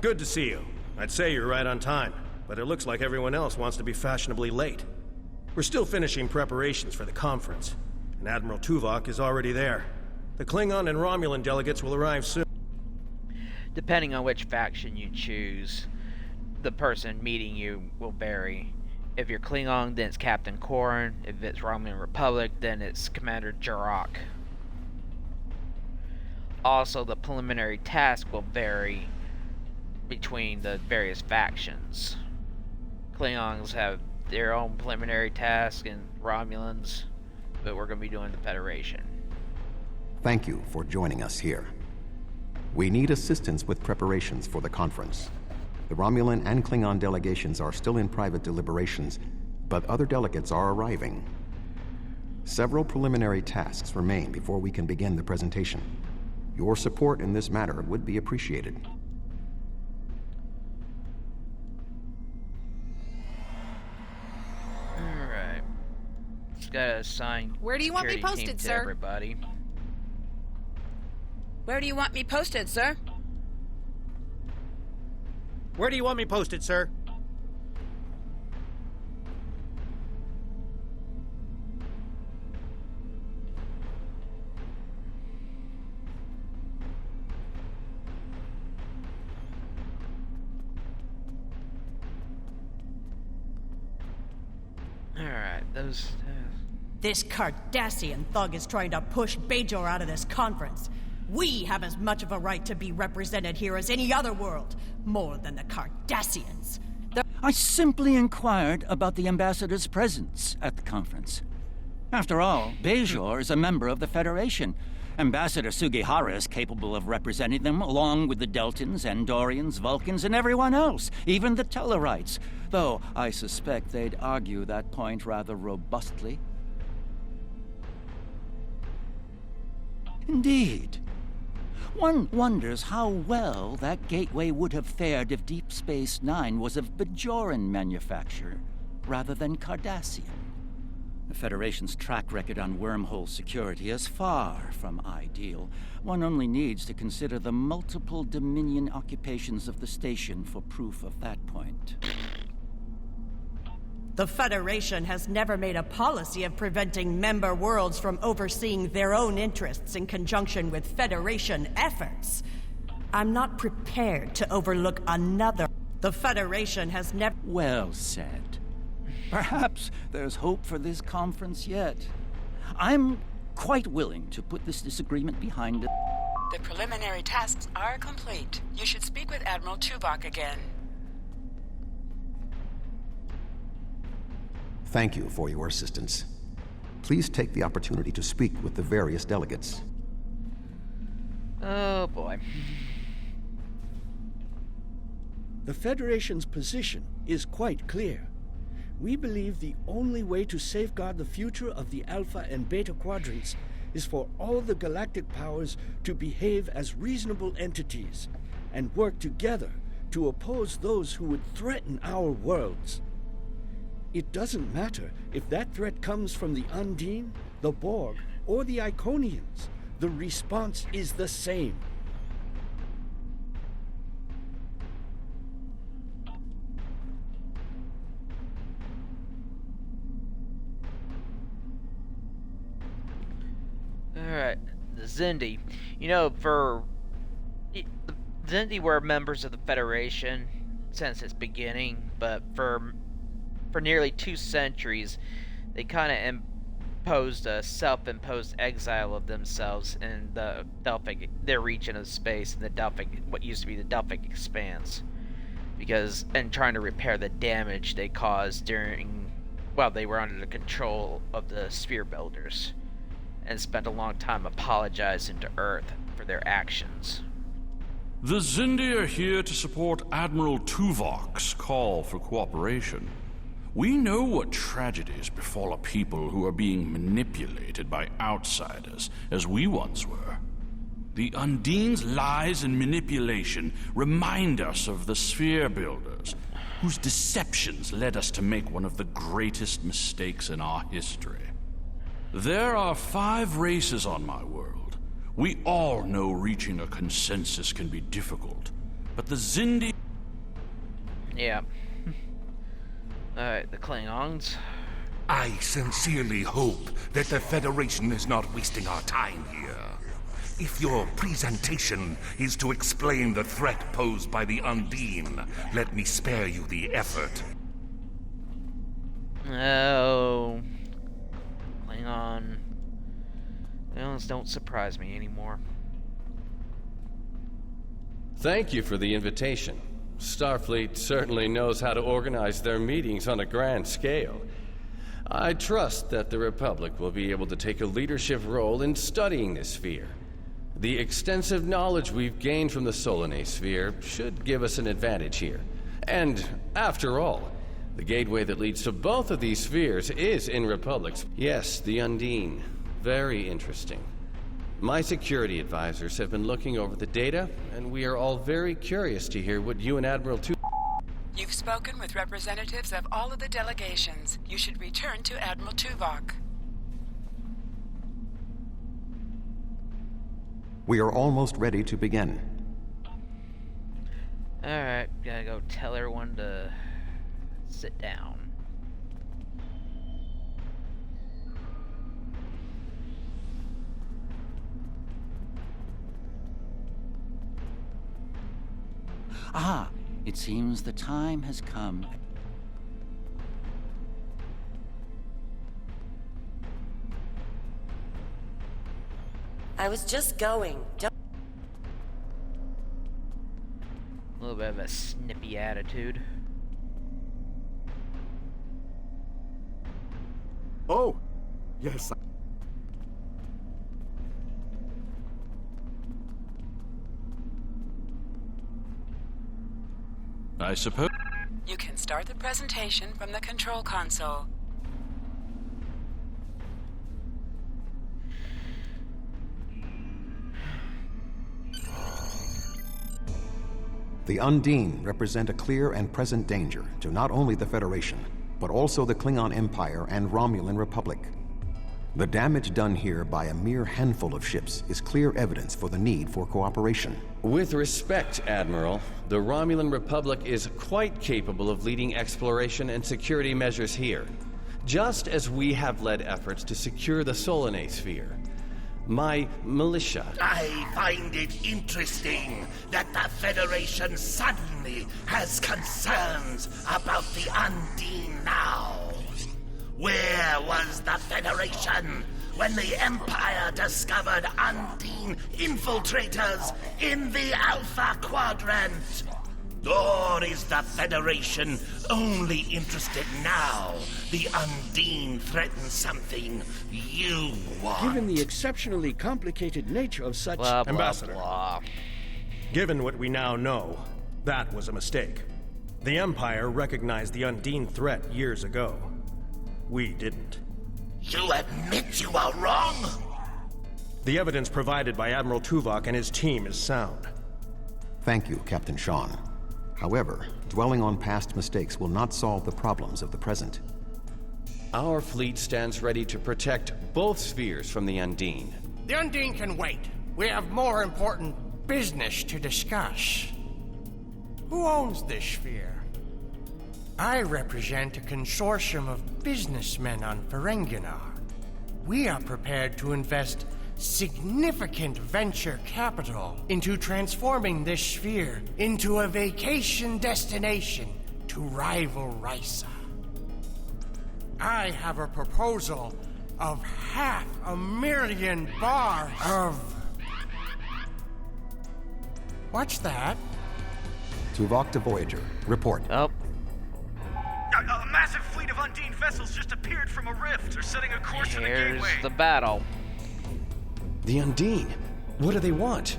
Good to see you. I'd say you're right on time, but it looks like everyone else wants to be fashionably late. We're still finishing preparations for the conference, and Admiral Tuvok is already there. The Klingon and Romulan delegates will arrive soon. Depending on which faction you choose, the person meeting you will vary. If you're Klingon, then it's Captain Korin. If it's Romulan Republic, then it's Commander Jarok. Also, the preliminary task will vary between the various factions. Klingons have their own preliminary task, and Romulans, but we're going to be doing the Federation. Thank you for joining us here. We need assistance with preparations for the conference. The Romulan and Klingon delegations are still in private deliberations, but other delegates are arriving. Several preliminary tasks remain before we can begin the presentation. Your support in this matter would be appreciated. Alright. Just gotta assign Where do you want me security posted, team to sir? everybody. Where do you want me posted, sir? Where do you want me posted, sir? Alright, those... This Cardassian thug is trying to push Bajor out of this conference. We have as much of a right to be represented here as any other world, more than the Cardassians. I simply inquired about the ambassador's presence at the conference. After all, Bajor is a member of the Federation. Ambassador Sugihara is capable of representing them, along with the Deltans, Andorians, Vulcans, and everyone else, even the Tellarites, though I suspect they'd argue that point rather robustly. Indeed. One wonders how well that gateway would have fared if Deep Space Nine was of Bajoran manufacture, rather than Cardassian. The Federation's track record on wormhole security is far from ideal. One only needs to consider the multiple Dominion occupations of the station for proof of that point. The Federation has never made a policy of preventing member worlds from overseeing their own interests in conjunction with Federation efforts. I'm not prepared to overlook another. The Federation has never... Well said. Perhaps there's hope for this conference yet. I'm quite willing to put this disagreement behind us. The preliminary tasks are complete. You should speak with Admiral Tuvok again. thank you for your assistance. Please take the opportunity to speak with the various delegates. Oh boy. The Federation's position is quite clear. We believe the only way to safeguard the future of the Alpha and Beta quadrants is for all the galactic powers to behave as reasonable entities and work together to oppose those who would threaten our worlds. It doesn't matter if that threat comes from the Undine, the Borg, or the Iconians. The response is the same. Alright, the Xindi. You know, the Xindi were members of the Federation since its beginning, but for nearly 2 centuries, they kind of imposed a self-imposed exile of themselves in the Delphic, their region of space, in the Delphic, what used to be the Delphic Expanse, and trying to repair the damage they caused while they were under the control of the Sphere Builders, and spent a long time apologizing to Earth for their actions. The Xindi are here to support Admiral Tuvok's call for cooperation. We know what tragedies befall a people who are being manipulated by outsiders, as we once were. The Undine's lies and manipulation remind us of the Sphere Builders, whose deceptions led us to make one of the greatest mistakes in our history. There are 5 races on my world. We all know reaching a consensus can be difficult, but the Xindi... Yeah. Alright, the Klingons. I sincerely hope that the Federation is not wasting our time here. If your presentation is to explain the threat posed by the Undine, let me spare you the effort. Oh... Klingons don't surprise me anymore. Thank you for the invitation. Starfleet certainly knows how to organize their meetings on a grand scale. I trust that the Republic will be able to take a leadership role in studying this sphere. The extensive knowledge we've gained from the Solanae sphere should give us an advantage here. And, after all, the gateway that leads to both of these spheres is in Republic's. Yes, the Undine. Very interesting. My security advisors have been looking over the data, and we are all very curious to hear what you and Admiral You've spoken with representatives of all of the delegations. You should return to Admiral Tuvok. We are almost ready to begin. Alright, gotta go tell everyone to sit down. Ah, it seems the time has come. I was just going. Don't... A little bit of a snippy attitude. Oh, yes. I suppose... You can start the presentation from the control console. The Undine represent a clear and present danger to not only the Federation, but also the Klingon Empire and Romulan Republic. The damage done here by a mere handful of ships is clear evidence for the need for cooperation. With respect, Admiral, the Romulan Republic is quite capable of leading exploration and security measures here, just as we have led efforts to secure the Solanae sphere. My militia... I find it interesting that the Federation suddenly has concerns about the Undine now. Where was the Federation when the Empire discovered Undine infiltrators in the Alpha Quadrant? Or is the Federation only interested now the Undine threatens something you want? Given the exceptionally complicated nature of such... Blah, blah, Ambassador. blah. Given what we now know, that was a mistake. The Empire recognized the Undine threat years ago. We didn't. You admit you are wrong? The evidence provided by Admiral Tuvok and his team is sound. Thank you, Captain Sean. However, dwelling on past mistakes will not solve the problems of the present. Our fleet stands ready to protect both spheres from the Undine. The Undine can wait. We have more important business to discuss. Who owns this sphere? I represent a consortium of businessmen on Ferenginar. We are prepared to invest significant venture capital into transforming this sphere into a vacation destination to rival Risa. I have a proposal of 500,000 bars of... What's that? Tuvok to Voyager. Report. Oh. A massive fleet of Undine vessels just appeared from a rift. They're setting a course for the Here's gateway. the battle. The Undine? What do they want?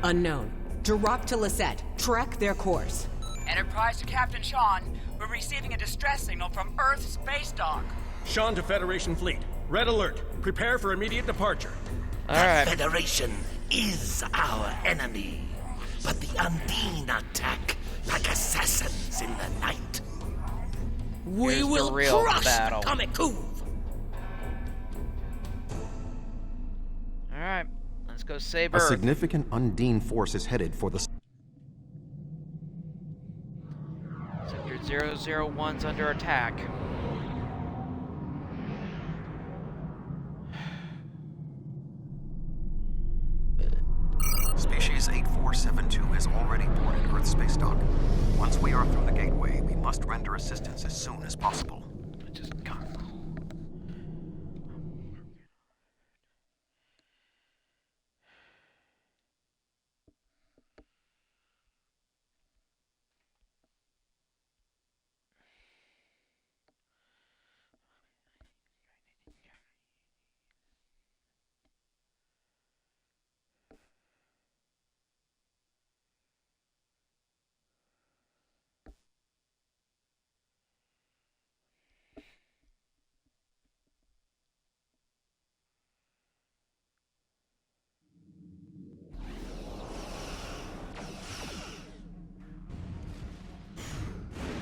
Unknown. Drop to Lisette. Track their course. Enterprise to Captain Sean. We're receiving a distress signal from Earth's space dock. Sean to Federation Fleet. Red alert. Prepare for immediate departure. The Federation is our enemy, but the Undine attack like assassins in the night. We Here's the will real crush battle. the Comet Cove. Alright, let's go save A Earth. significant Undine force is headed for the... Sector 001's under attack. Species 8472 is already boarded Earth space dock. Once we are through the gateway, we must render assistance as soon as possible.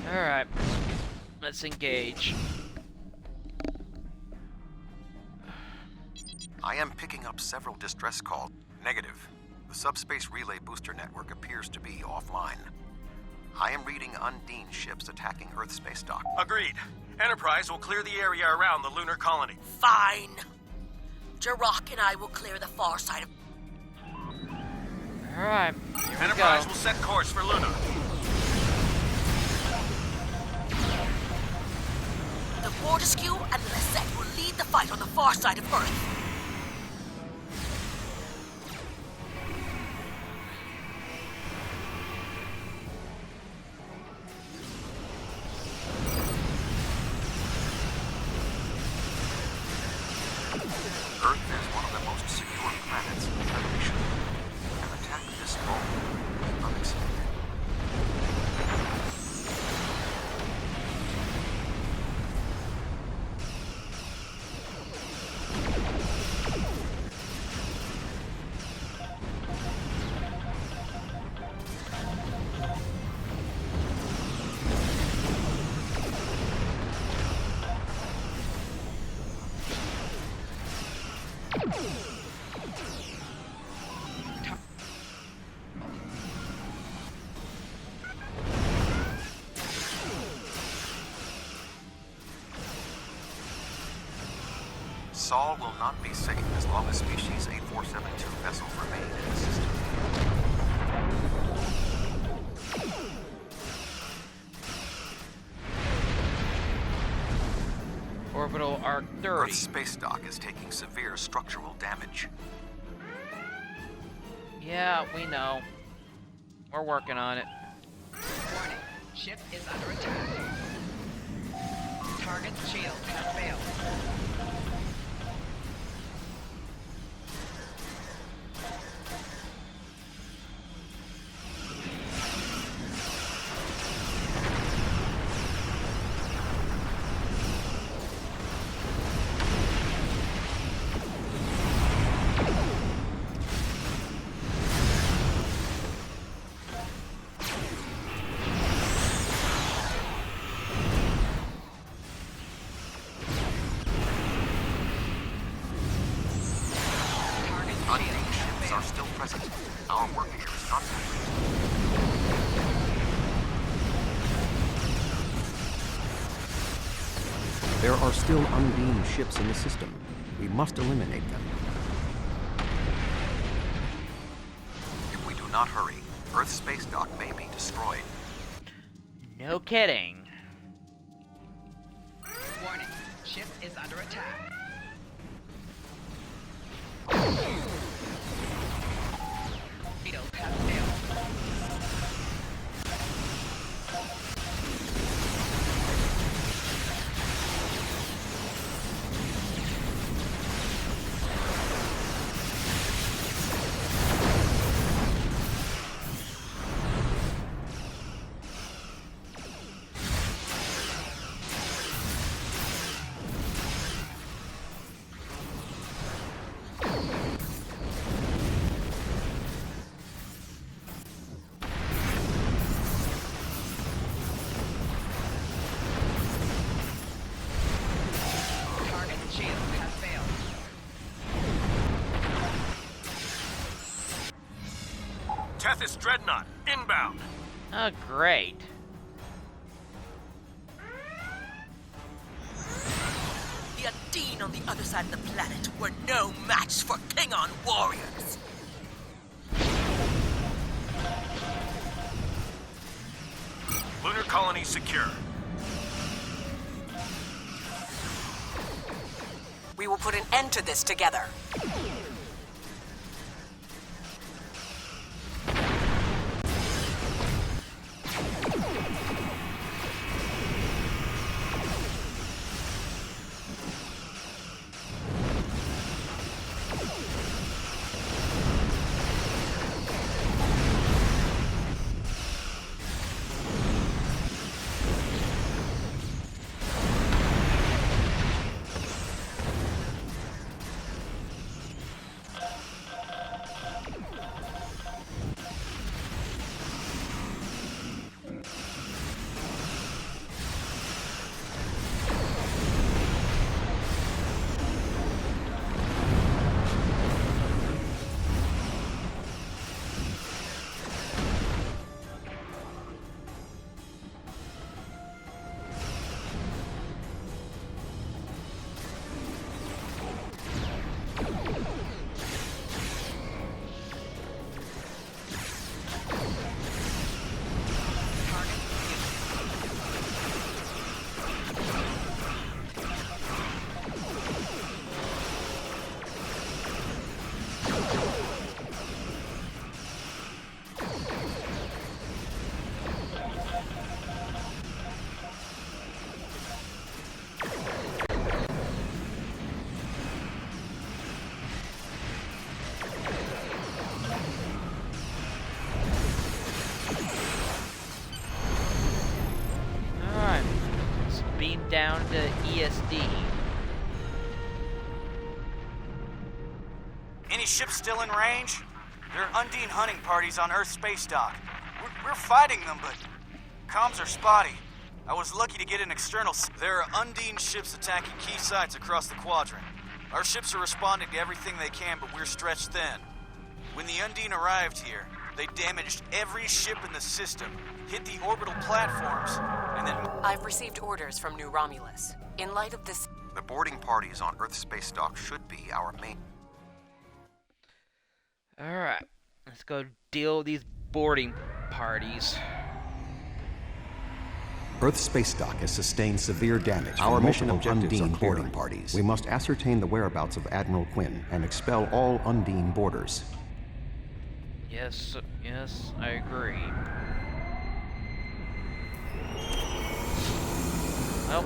Alright, let's engage. I am picking up several distress calls. Negative. The subspace relay booster network appears to be offline. I am reading Undine ships attacking Earth space dock. Agreed. Enterprise will clear the area around the lunar colony. Fine. Jirok and I will clear the far side of... Alright, Enterprise will set course for Luna. The Fortescue and the Lisette will lead the fight on the far side of Earth. Earth is one of the most secure planets in the Federation. An attack this bold is unacceptable. Sol will not be safe as long as species 8472 vessels remain in the system. Orbital Arc 30. Earth's space dock is taking severe structural damage. Yeah, we know. We're working on it. Warning. Ship is under attack. Target's shields have failed. Are still present. Our work here is not complete. There are still Undine ships in the system. We must eliminate them. If we do not hurry, Earth's space dock may be destroyed. No kidding. Warning. Ship is under attack. Shields have failed. Tethys Dreadnought, inbound. Oh, great. The Undine on the other side of the planet were no match for Klingon warriors. Lunar colony secure. We will put an end to this together. Down to ESD. Any ships still in range? There are Undine hunting parties on Earth's space dock. We're fighting them, but comms are spotty. I was lucky to get an external. There are Undine ships attacking key sites across the quadrant. Our ships are responding to everything they can, but we're stretched thin. When the Undine arrived here, they damaged every ship in the system, hit the orbital platforms, and then... I've received orders from New Romulus. In light of this... The boarding parties on Earth's space dock should be our main... Alright, let's go deal with these boarding parties. Earth's space dock has sustained severe damage. Our mission objectives are boarding parties. We must ascertain the whereabouts of Admiral Quinn and expel all Undine boarders. Yes, I agree. Well.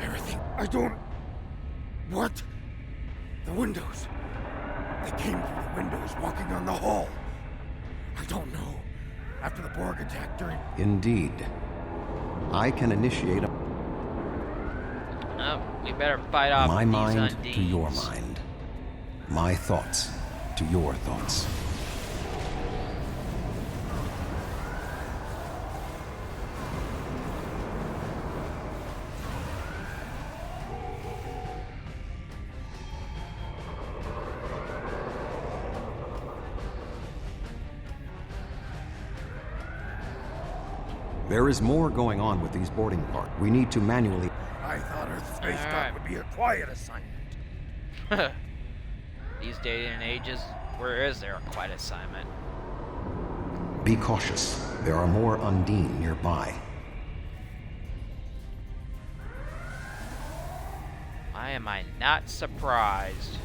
Everything. I don't... What? The windows. They came through the windows, walking on the hall. I don't know. After the Borg attack during... Indeed. I can initiate a... Oh, we better fight off my these mind Undines. to your mind. My thoughts to your thoughts. There is more going on with these boarding parts. We need to manually... I thought Earth Space Dock would be a quiet assignment. These day and ages, where is there a quiet assignment? Be cautious. There are more Undine nearby. Why am I not surprised?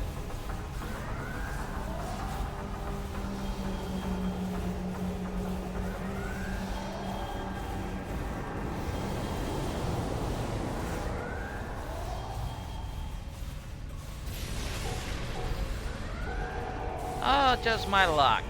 Oh, just my luck.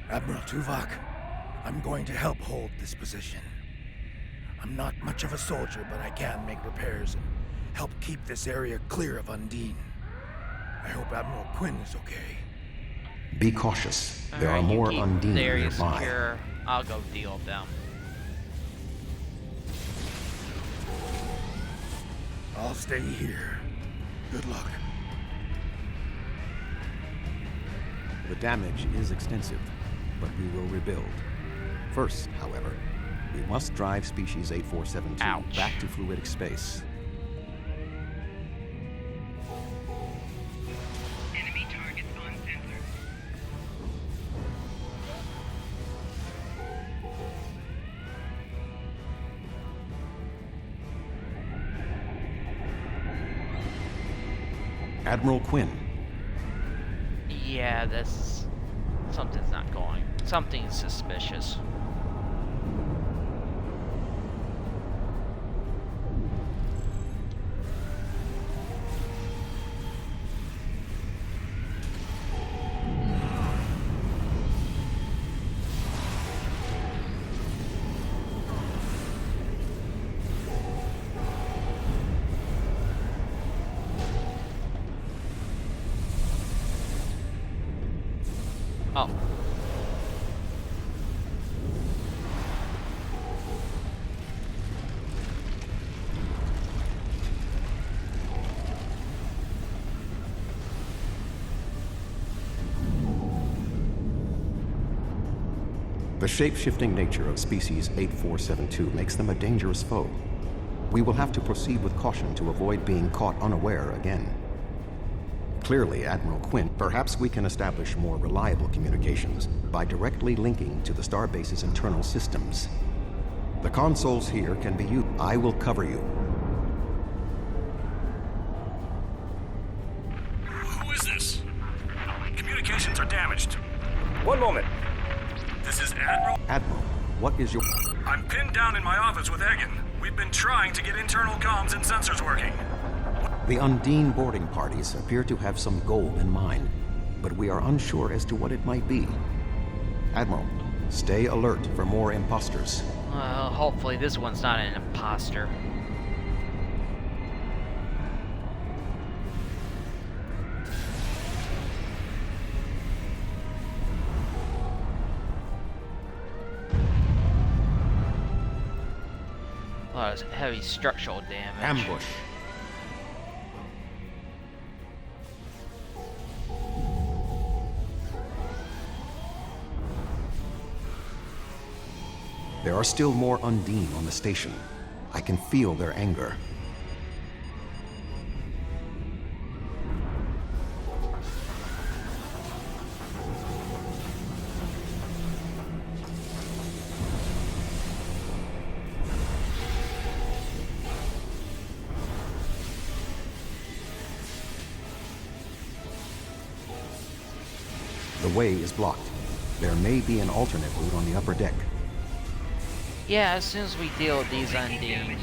Admiral Tuvok, I'm going to help hold this position. I'm not much of a soldier, but I can make repairs and help keep this area clear of Undine. I hope Admiral Quinn is okay. Be cautious. There are more Undine area nearby. Secure. I'll go deal with them. I'll stay here. Good luck. The damage is extensive, but we will rebuild. First, however, we must drive species 8472 back to fluidic space. Enemy targets on sensor. Admiral Quinn. Yeah, this... something's not going. Something's suspicious. Oh. The shape-shifting nature of species 8472 makes them a dangerous foe. We will have to proceed with caution to avoid being caught unaware again. Clearly, Admiral Quinn, perhaps we can establish more reliable communications by directly linking to the Starbase's internal systems. The consoles here can be used. I will cover you. Who is this? Communications are damaged. One moment. This is Admiral? Admiral, what is your... I'm pinned down in my office with Egan. We've been trying to get internal comms and sensors working. The Undine boarding parties appear to have some goal in mind, but we are unsure as to what it might be. Admiral, stay alert for more imposters. Well, hopefully this one's not an imposter. cause heavy structural damage. Ambush. There are still more Undine on the station. I can feel their anger. The way is blocked. There may be an alternate route on the upper deck. Yeah, as soon as we deal with these Undine.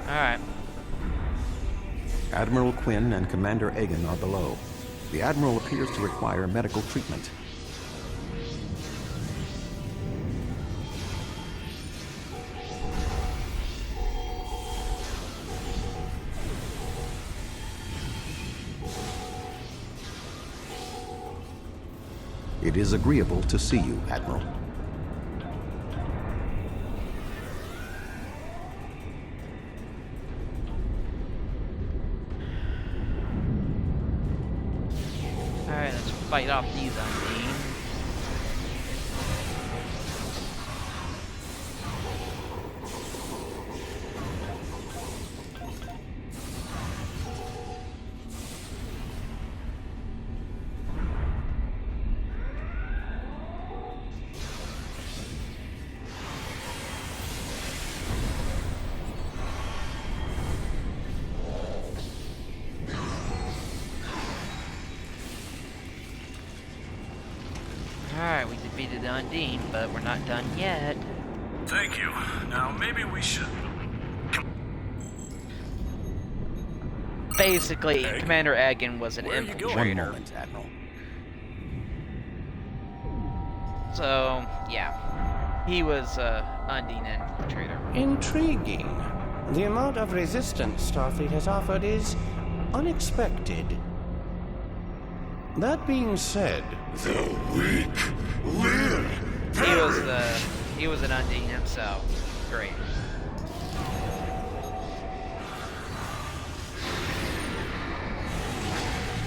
Alright. Admiral Quinn and Commander Egan are below. The Admiral appears to require medical treatment. It is agreeable to see you, Admiral. Alright, let's fight off these Undine. Alright, we defeated the Undine, but we're not done yet. Thank you. Now, maybe we should... Basically, Commander Egan was an One infiltrator. moment, Admiral. So, yeah. He was Undine infiltrator. Intriguing. The amount of resistance Starfleet has offered is unexpected. That being said, the weak will He was an Undine himself. Great.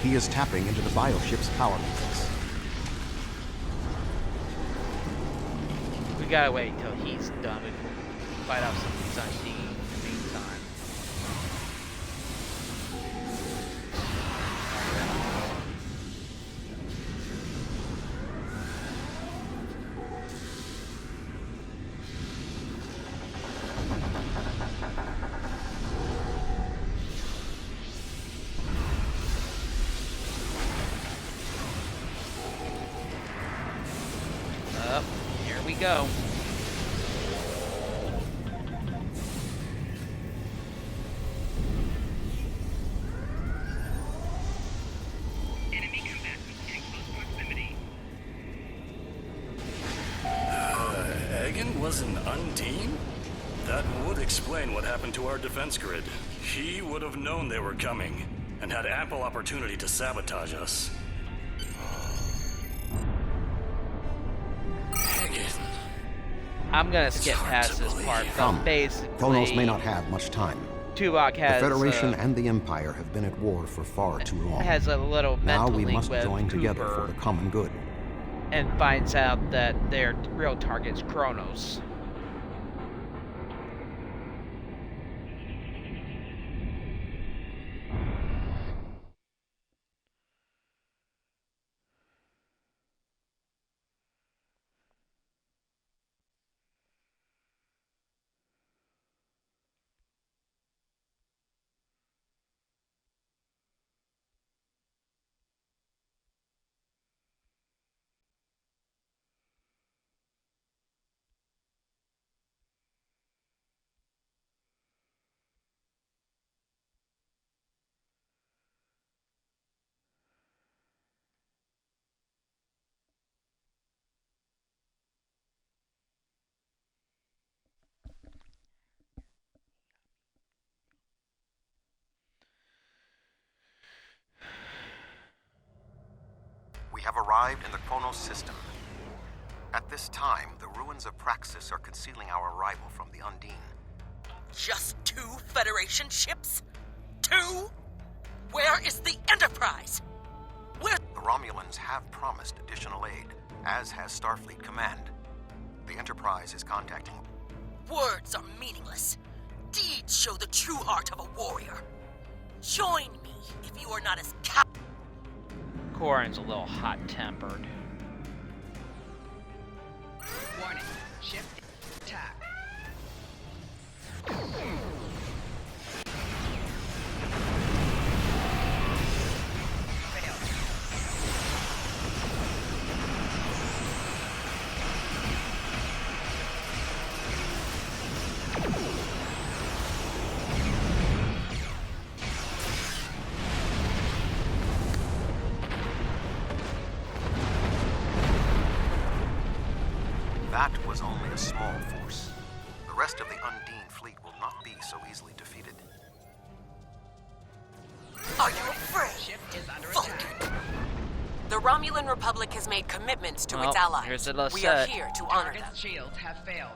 He is tapping into the bioship's power matrix. We gotta wait till he's done before we fight off some of these Undine in the meantime. Up, here we go. Egan was an Undine? That would explain what happened to our defense grid. He would have known they were coming, and had ample opportunity to sabotage us. Egan. I'm gonna skip past this part, but Come. basically... Kronos may not have much time. Tuvok has... The Federation and the Empire have been at war for far too long. has a little Now mental we link must with join together Cooper for the common good. and finds out that their real target's Kronos. have arrived in the Kronos system. At this time, the ruins of Praxis are concealing our arrival from the Undine. Just 2 Federation ships? 2? Where is the Enterprise? Where? The Romulans have promised additional aid, as has Starfleet Command. The Enterprise is contacting. Words are meaningless. Deeds show the true heart of a warrior. Join me if you are not as Corin's a little hot-tempered. Warning. Ship attack. That was only a small force. The rest of the Undine fleet will not be so easily defeated. Are you afraid? Ship is under attack. The Romulan Republic has made commitments to its allies. Here's the We are here to honor them. Target's shields have failed.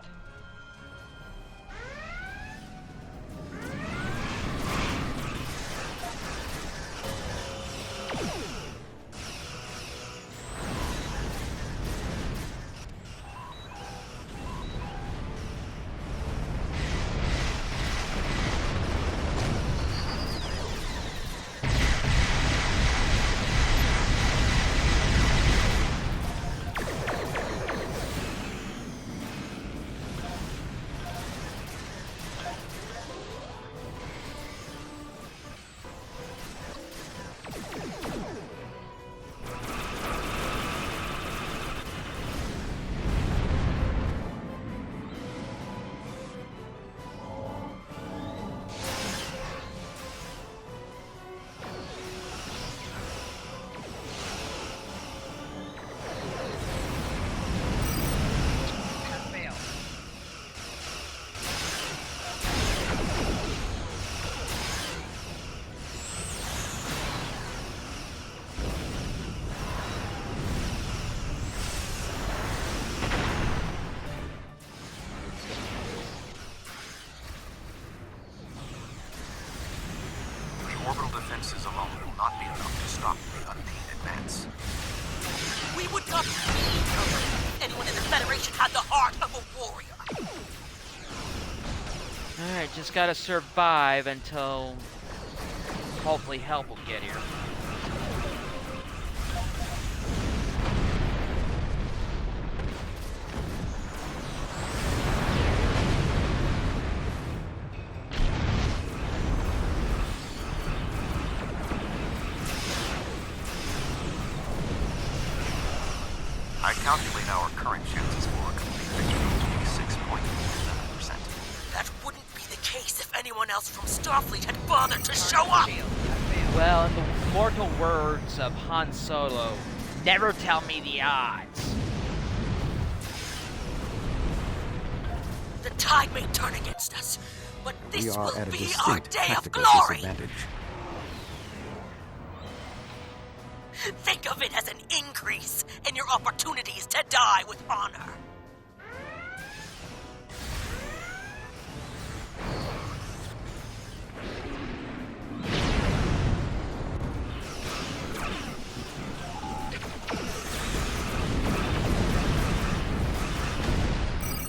Orbital defenses alone will not be enough to stop the Undine advance. We would not need cover. Anyone in the Federation had the heart of a warrior. Alright, just gotta survive until hopefully help will get here. I calculate our current chances for a complete victory to be 6.7%. That wouldn't be the case if anyone else from Starfleet had bothered to show up. Well, in the mortal words of Han Solo, never tell me the odds. The tide may turn against us, but We this are will at a be our distinct day of tactical glory. disadvantage. Think of it as an increase in your opportunities to die with honor.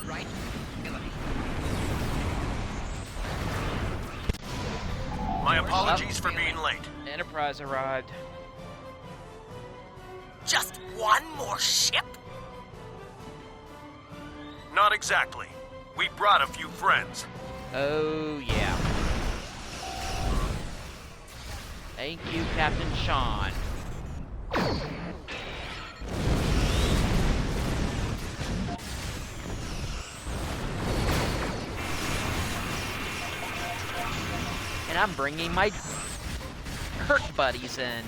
Right. My apologies for being late. Enterprise arrived. Just one more ship? Not exactly. We brought a few friends. Oh, yeah. Thank you, Captain Sean. And I'm bringing my Kirk buddies in.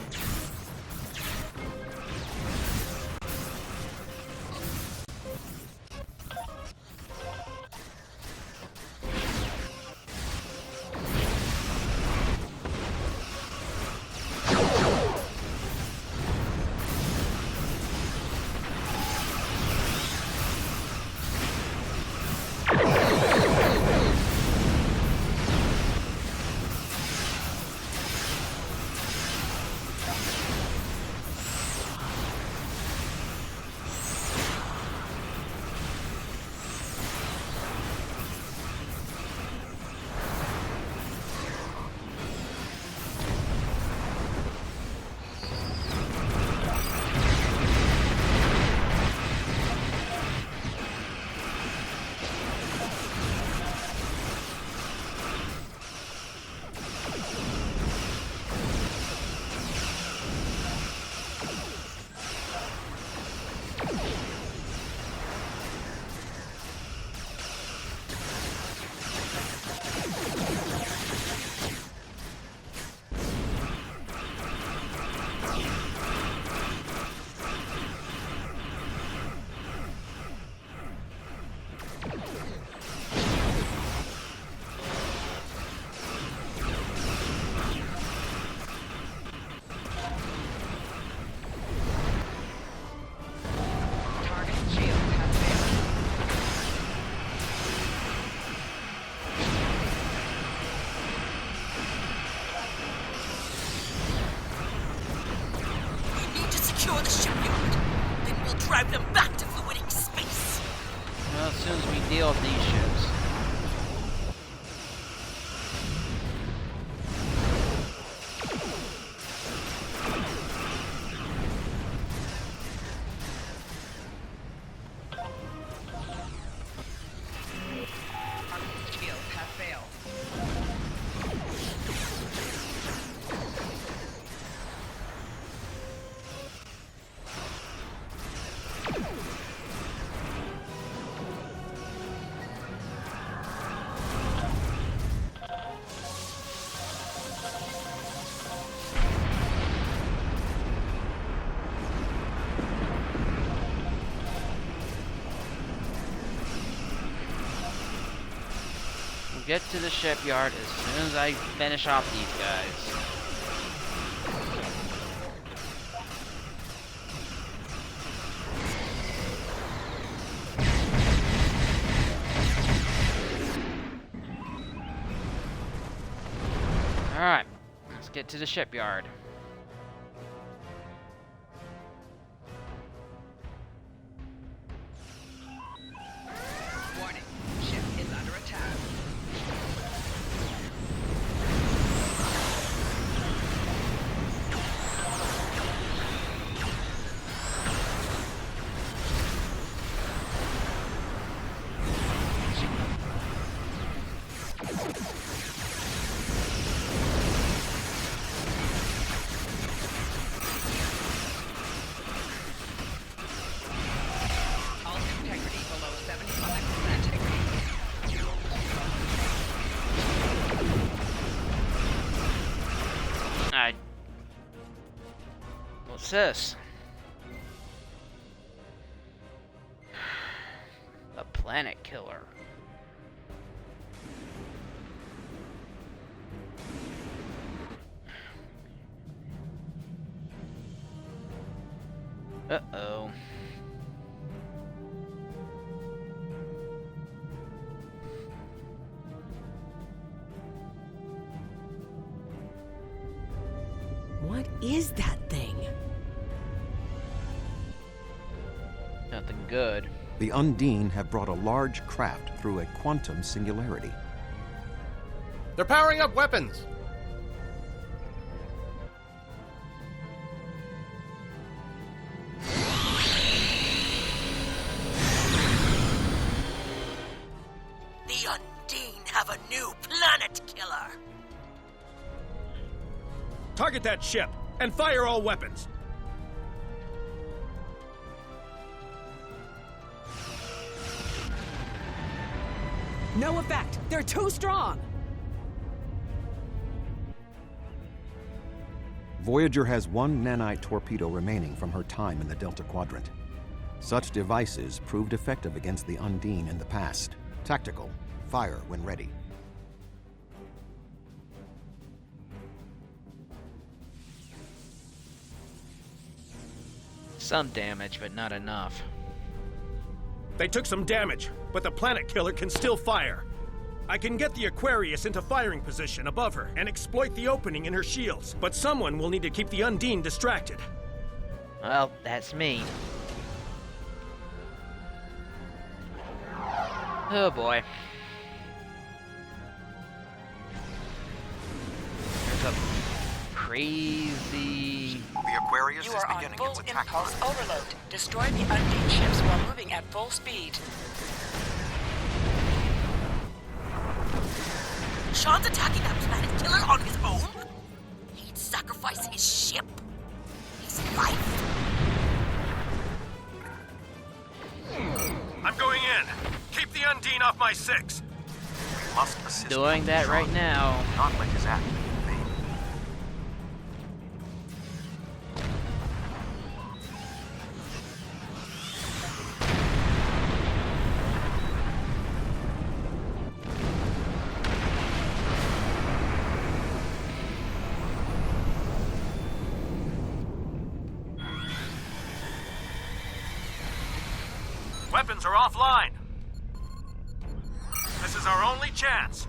drive them back to fluidic space. Well, as soon as we deal with these ships. Shields have failed. We'll get to the shipyard as soon as I finish off these guys. Alright, let's get to the shipyard. Warning. Ship is under attack. Hull integrity below 75%. Alright. What's this? A planet killer. Uh-oh. What is that thing? Nothing good. The Undine have brought a large craft through a quantum singularity. They're powering up weapons. The Undine have a new planet killer. Target that ship and fire all weapons. No effect. They're too strong. Voyager has one nanite torpedo remaining from her time in the Delta Quadrant. Such devices proved effective against the Undine in the past. Tactical. Fire when ready. Some damage, but not enough. They took some damage, but the planet killer can still fire. I can get the Aquarius into firing position above her and exploit the opening in her shields, but someone will need to keep the Undine distracted. Well, that's me. Oh boy. There's a crazy... The Aquarius You is are on beginning full its attack impulse run. overload. Destroy the Undine ships while moving at full speed. Sean's attacking that planet killer on his own? He'd sacrifice his ship, his life. I'm going in. Keep the Undine off my 6. We must assist Doing that Sean. right now. Not let his act be in vain. Weapons are offline. This is our only chance.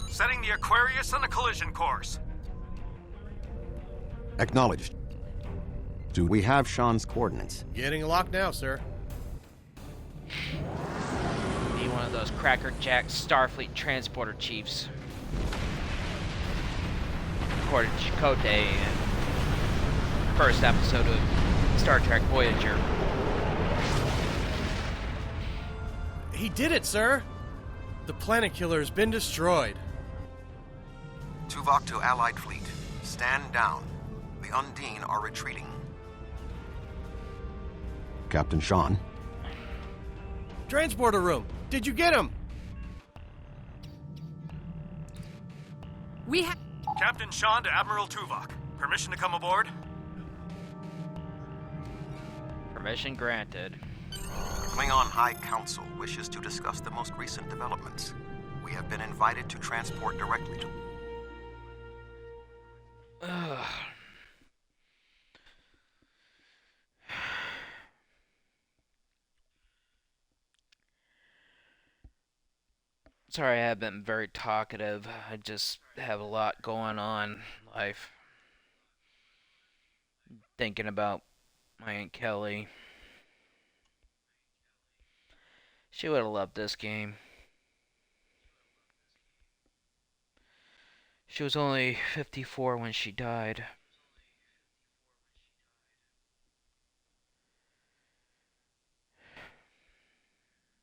Setting the Aquarius on a collision course. Acknowledged. Do we have Sean's coordinates? Getting locked now, sir. Be one of those crackerjack Starfleet transporter chiefs. According to Chakotay in first episode of Star Trek Voyager. He did it, sir! The planet killer has been destroyed. Tuvok to Allied fleet. Stand down. The Undine are retreating. Captain Sean. Transporter room. Did you get him? We have... Captain Sean to Admiral Tuvok. Permission to come aboard? Permission granted. The Klingon High Council wishes to discuss the most recent developments. We have been invited to transport directly to... Sorry, I haven't been very talkative. I just have a lot going on in life. Thinking about my Aunt Kelly. She would have loved this game. She was only 54 when she died.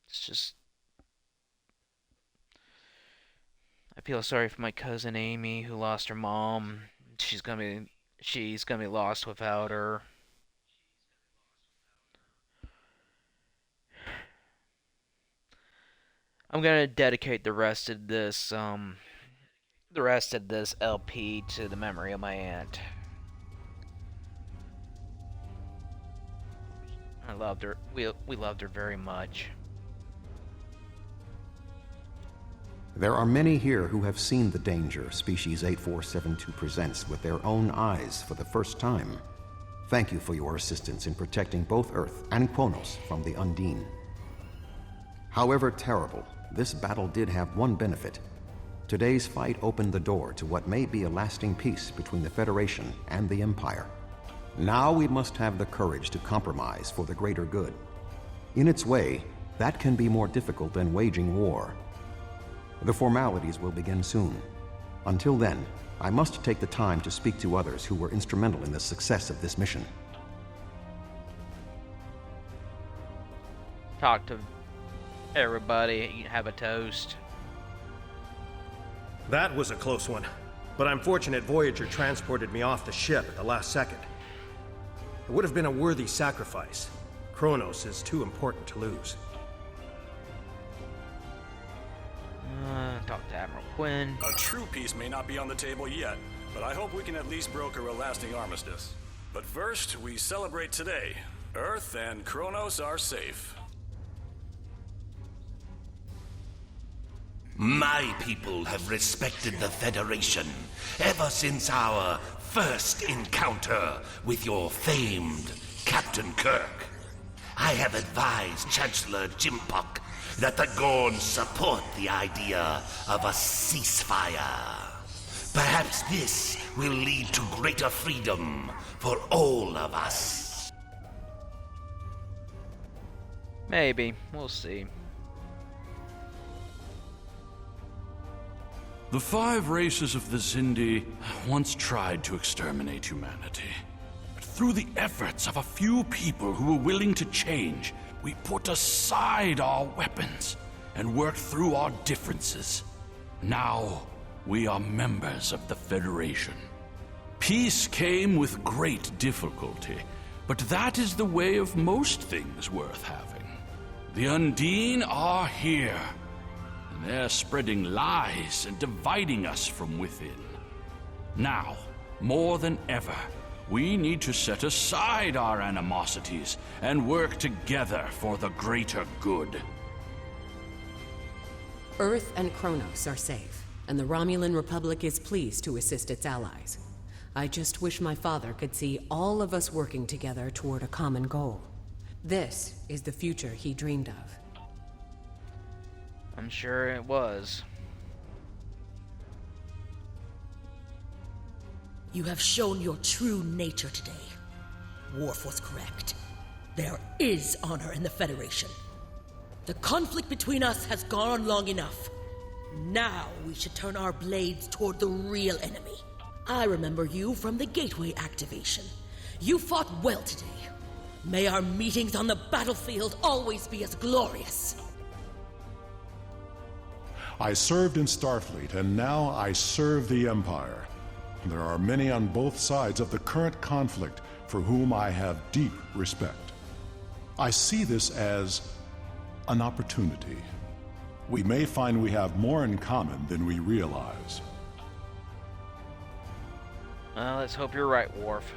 It's just... I feel sorry for my cousin Amy, who lost her mom. She's gonna be lost without her. I'm gonna dedicate the rest of this LP to the memory of my aunt. I loved her. We loved her very much. There are many here who have seen the danger Species 8472 presents with their own eyes for the first time. Thank you for your assistance in protecting both Earth and Kronos from the Undine. However terrible, this battle did have one benefit. Today's fight opened the door to what may be a lasting peace between the Federation and the Empire. Now we must have the courage to compromise for the greater good. In its way, that can be more difficult than waging war. The formalities will begin soon. Until then, I must take the time to speak to others who were instrumental in the success of this mission. Talk to everybody, have a toast. That was a close one, but I'm fortunate Voyager transported me off the ship at the last second. It would have been a worthy sacrifice. Kronos is too important to lose. Talk to Admiral Quinn. A true peace may not be on the table yet, but I hope we can at least broker a lasting armistice. But first, we celebrate today. Earth and Kronos are safe. My people have respected the Federation ever since our first encounter with your famed Captain Kirk. I have advised Chancellor Jimpok that the Gorns support the idea of a ceasefire. Perhaps this will lead to greater freedom for all of us. Maybe. We'll see. The 5 races of the Zindi once tried to exterminate humanity. But through the efforts of a few people who were willing to change, we put aside our weapons and worked through our differences. Now, we are members of the Federation. Peace came with great difficulty, but that is the way of most things worth having. The Undine are here, and they're spreading lies and dividing us from within. Now, more than ever, we need to set aside our animosities and work together for the greater good. Earth and Kronos are safe, and the Romulan Republic is pleased to assist its allies. I just wish my father could see all of us working together toward a common goal. This is the future he dreamed of. I'm sure it was. You have shown your true nature today. Worf was correct. There is honor in the Federation. The conflict between us has gone on long enough. Now we should turn our blades toward the real enemy. I remember you from the Gateway activation. You fought well today. May our meetings on the battlefield always be as glorious. I served in Starfleet, and now I serve the Empire. There are many on both sides of the current conflict for whom I have deep respect. I see this as an opportunity. We may find we have more in common than we realize. Well, let's hope you're right, Worf.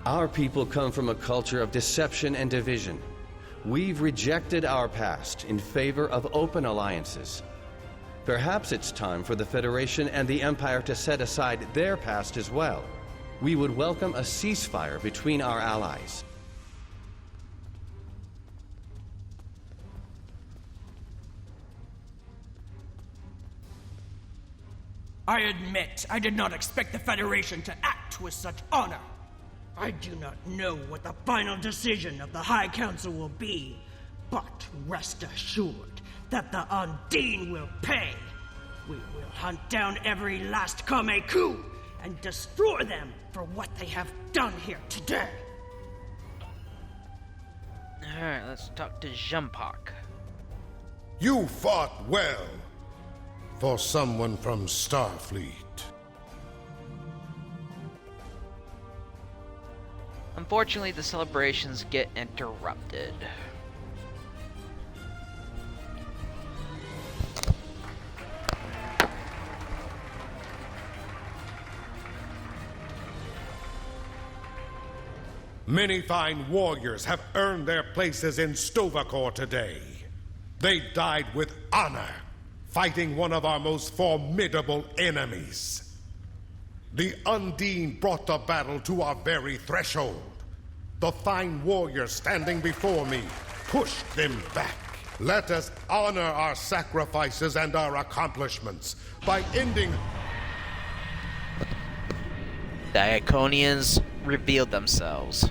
Our people come from a culture of deception and division. We've rejected our past in favor of open alliances. Perhaps it's time for the Federation and the Empire to set aside their past as well. We would welcome a ceasefire between our allies. I admit I did not expect the Federation to act with such honor. I do not know what the final decision of the High Council will be, but rest assured that the Undine will pay. We will hunt down every last Kameku and destroy them for what they have done here today. Alright, let's talk to Jumpak. You fought well for someone from Starfleet. Unfortunately, the celebrations get interrupted. Many fine warriors have earned their places in Stovacor today. They died with honor, fighting one of our most formidable enemies. The Undine brought the battle to our very threshold. The fine warriors standing before me pushed them back. Let us honor our sacrifices and our accomplishments by ending... The Iconians revealed themselves.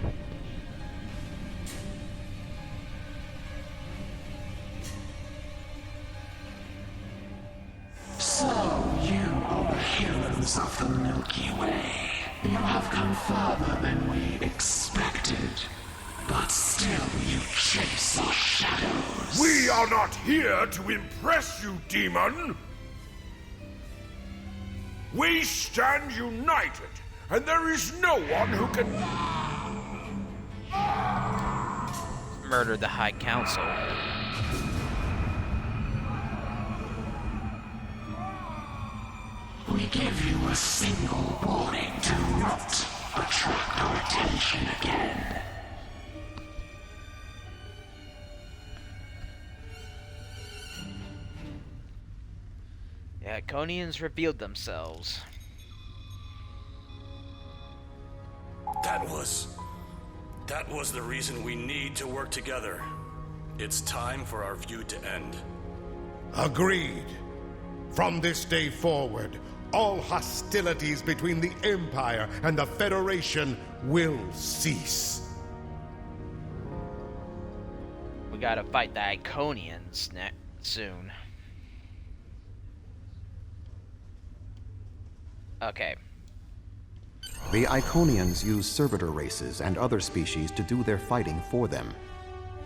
So, you are the humans of the Milky Way. You have come further than we expected. But still you chase our shadows. We are not here to impress you, demon! We stand united, and there is no one who can... Murder the High Council. We give you a single warning to not attract our attention again. The Iconians revealed themselves. That was the reason we need to work together. It's time for our feud to end. Agreed. From this day forward, all hostilities between the Empire and the Federation will cease. We gotta fight the Iconians soon. Okay. The Iconians use servitor races and other species to do their fighting for them.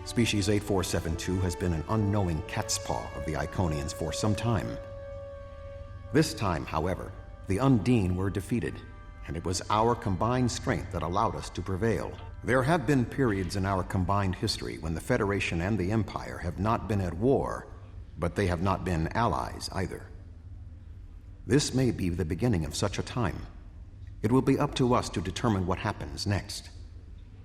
Species 8472 has been an unknowing catspaw of the Iconians for some time. This time, however, the Undine were defeated, and it was our combined strength that allowed us to prevail. There have been periods in our combined history when the Federation and the Empire have not been at war, but they have not been allies either. This may be the beginning of such a time. It will be up to us to determine what happens next.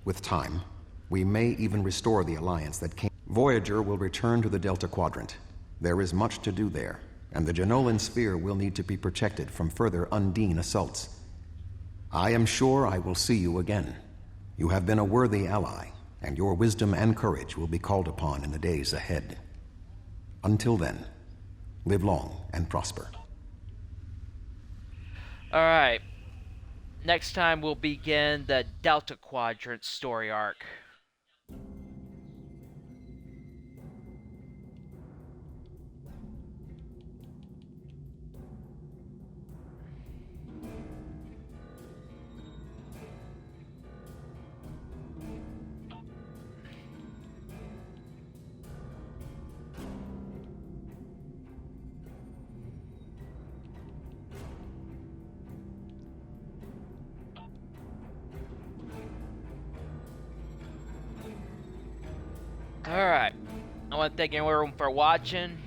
With time, we may even restore the alliance that came. Voyager will return to the Delta Quadrant. There is much to do there, and the Dyson Sphere will need to be protected from further Undine assaults. I am sure I will see you again. You have been a worthy ally, and your wisdom and courage will be called upon in the days ahead. Until then, live long and prosper. Alright. next time we'll begin the Delta Quadrant story arc. Alright, I want to thank everyone for watching.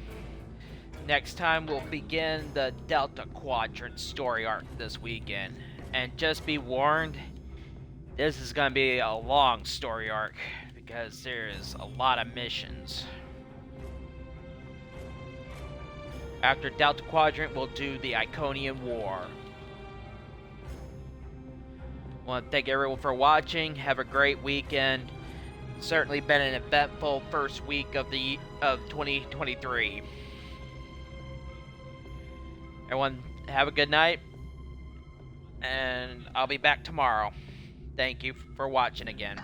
Next time we'll begin the Delta Quadrant story arc this weekend. And just be warned, this is going to be a long story arc because there's a lot of missions. After Delta Quadrant, we'll do the Iconian War. I want to thank everyone for watching. Have a great weekend. Certainly been an eventful first week of 2023. Everyone, have a good night, and I'll be back tomorrow. Thank you for watching again.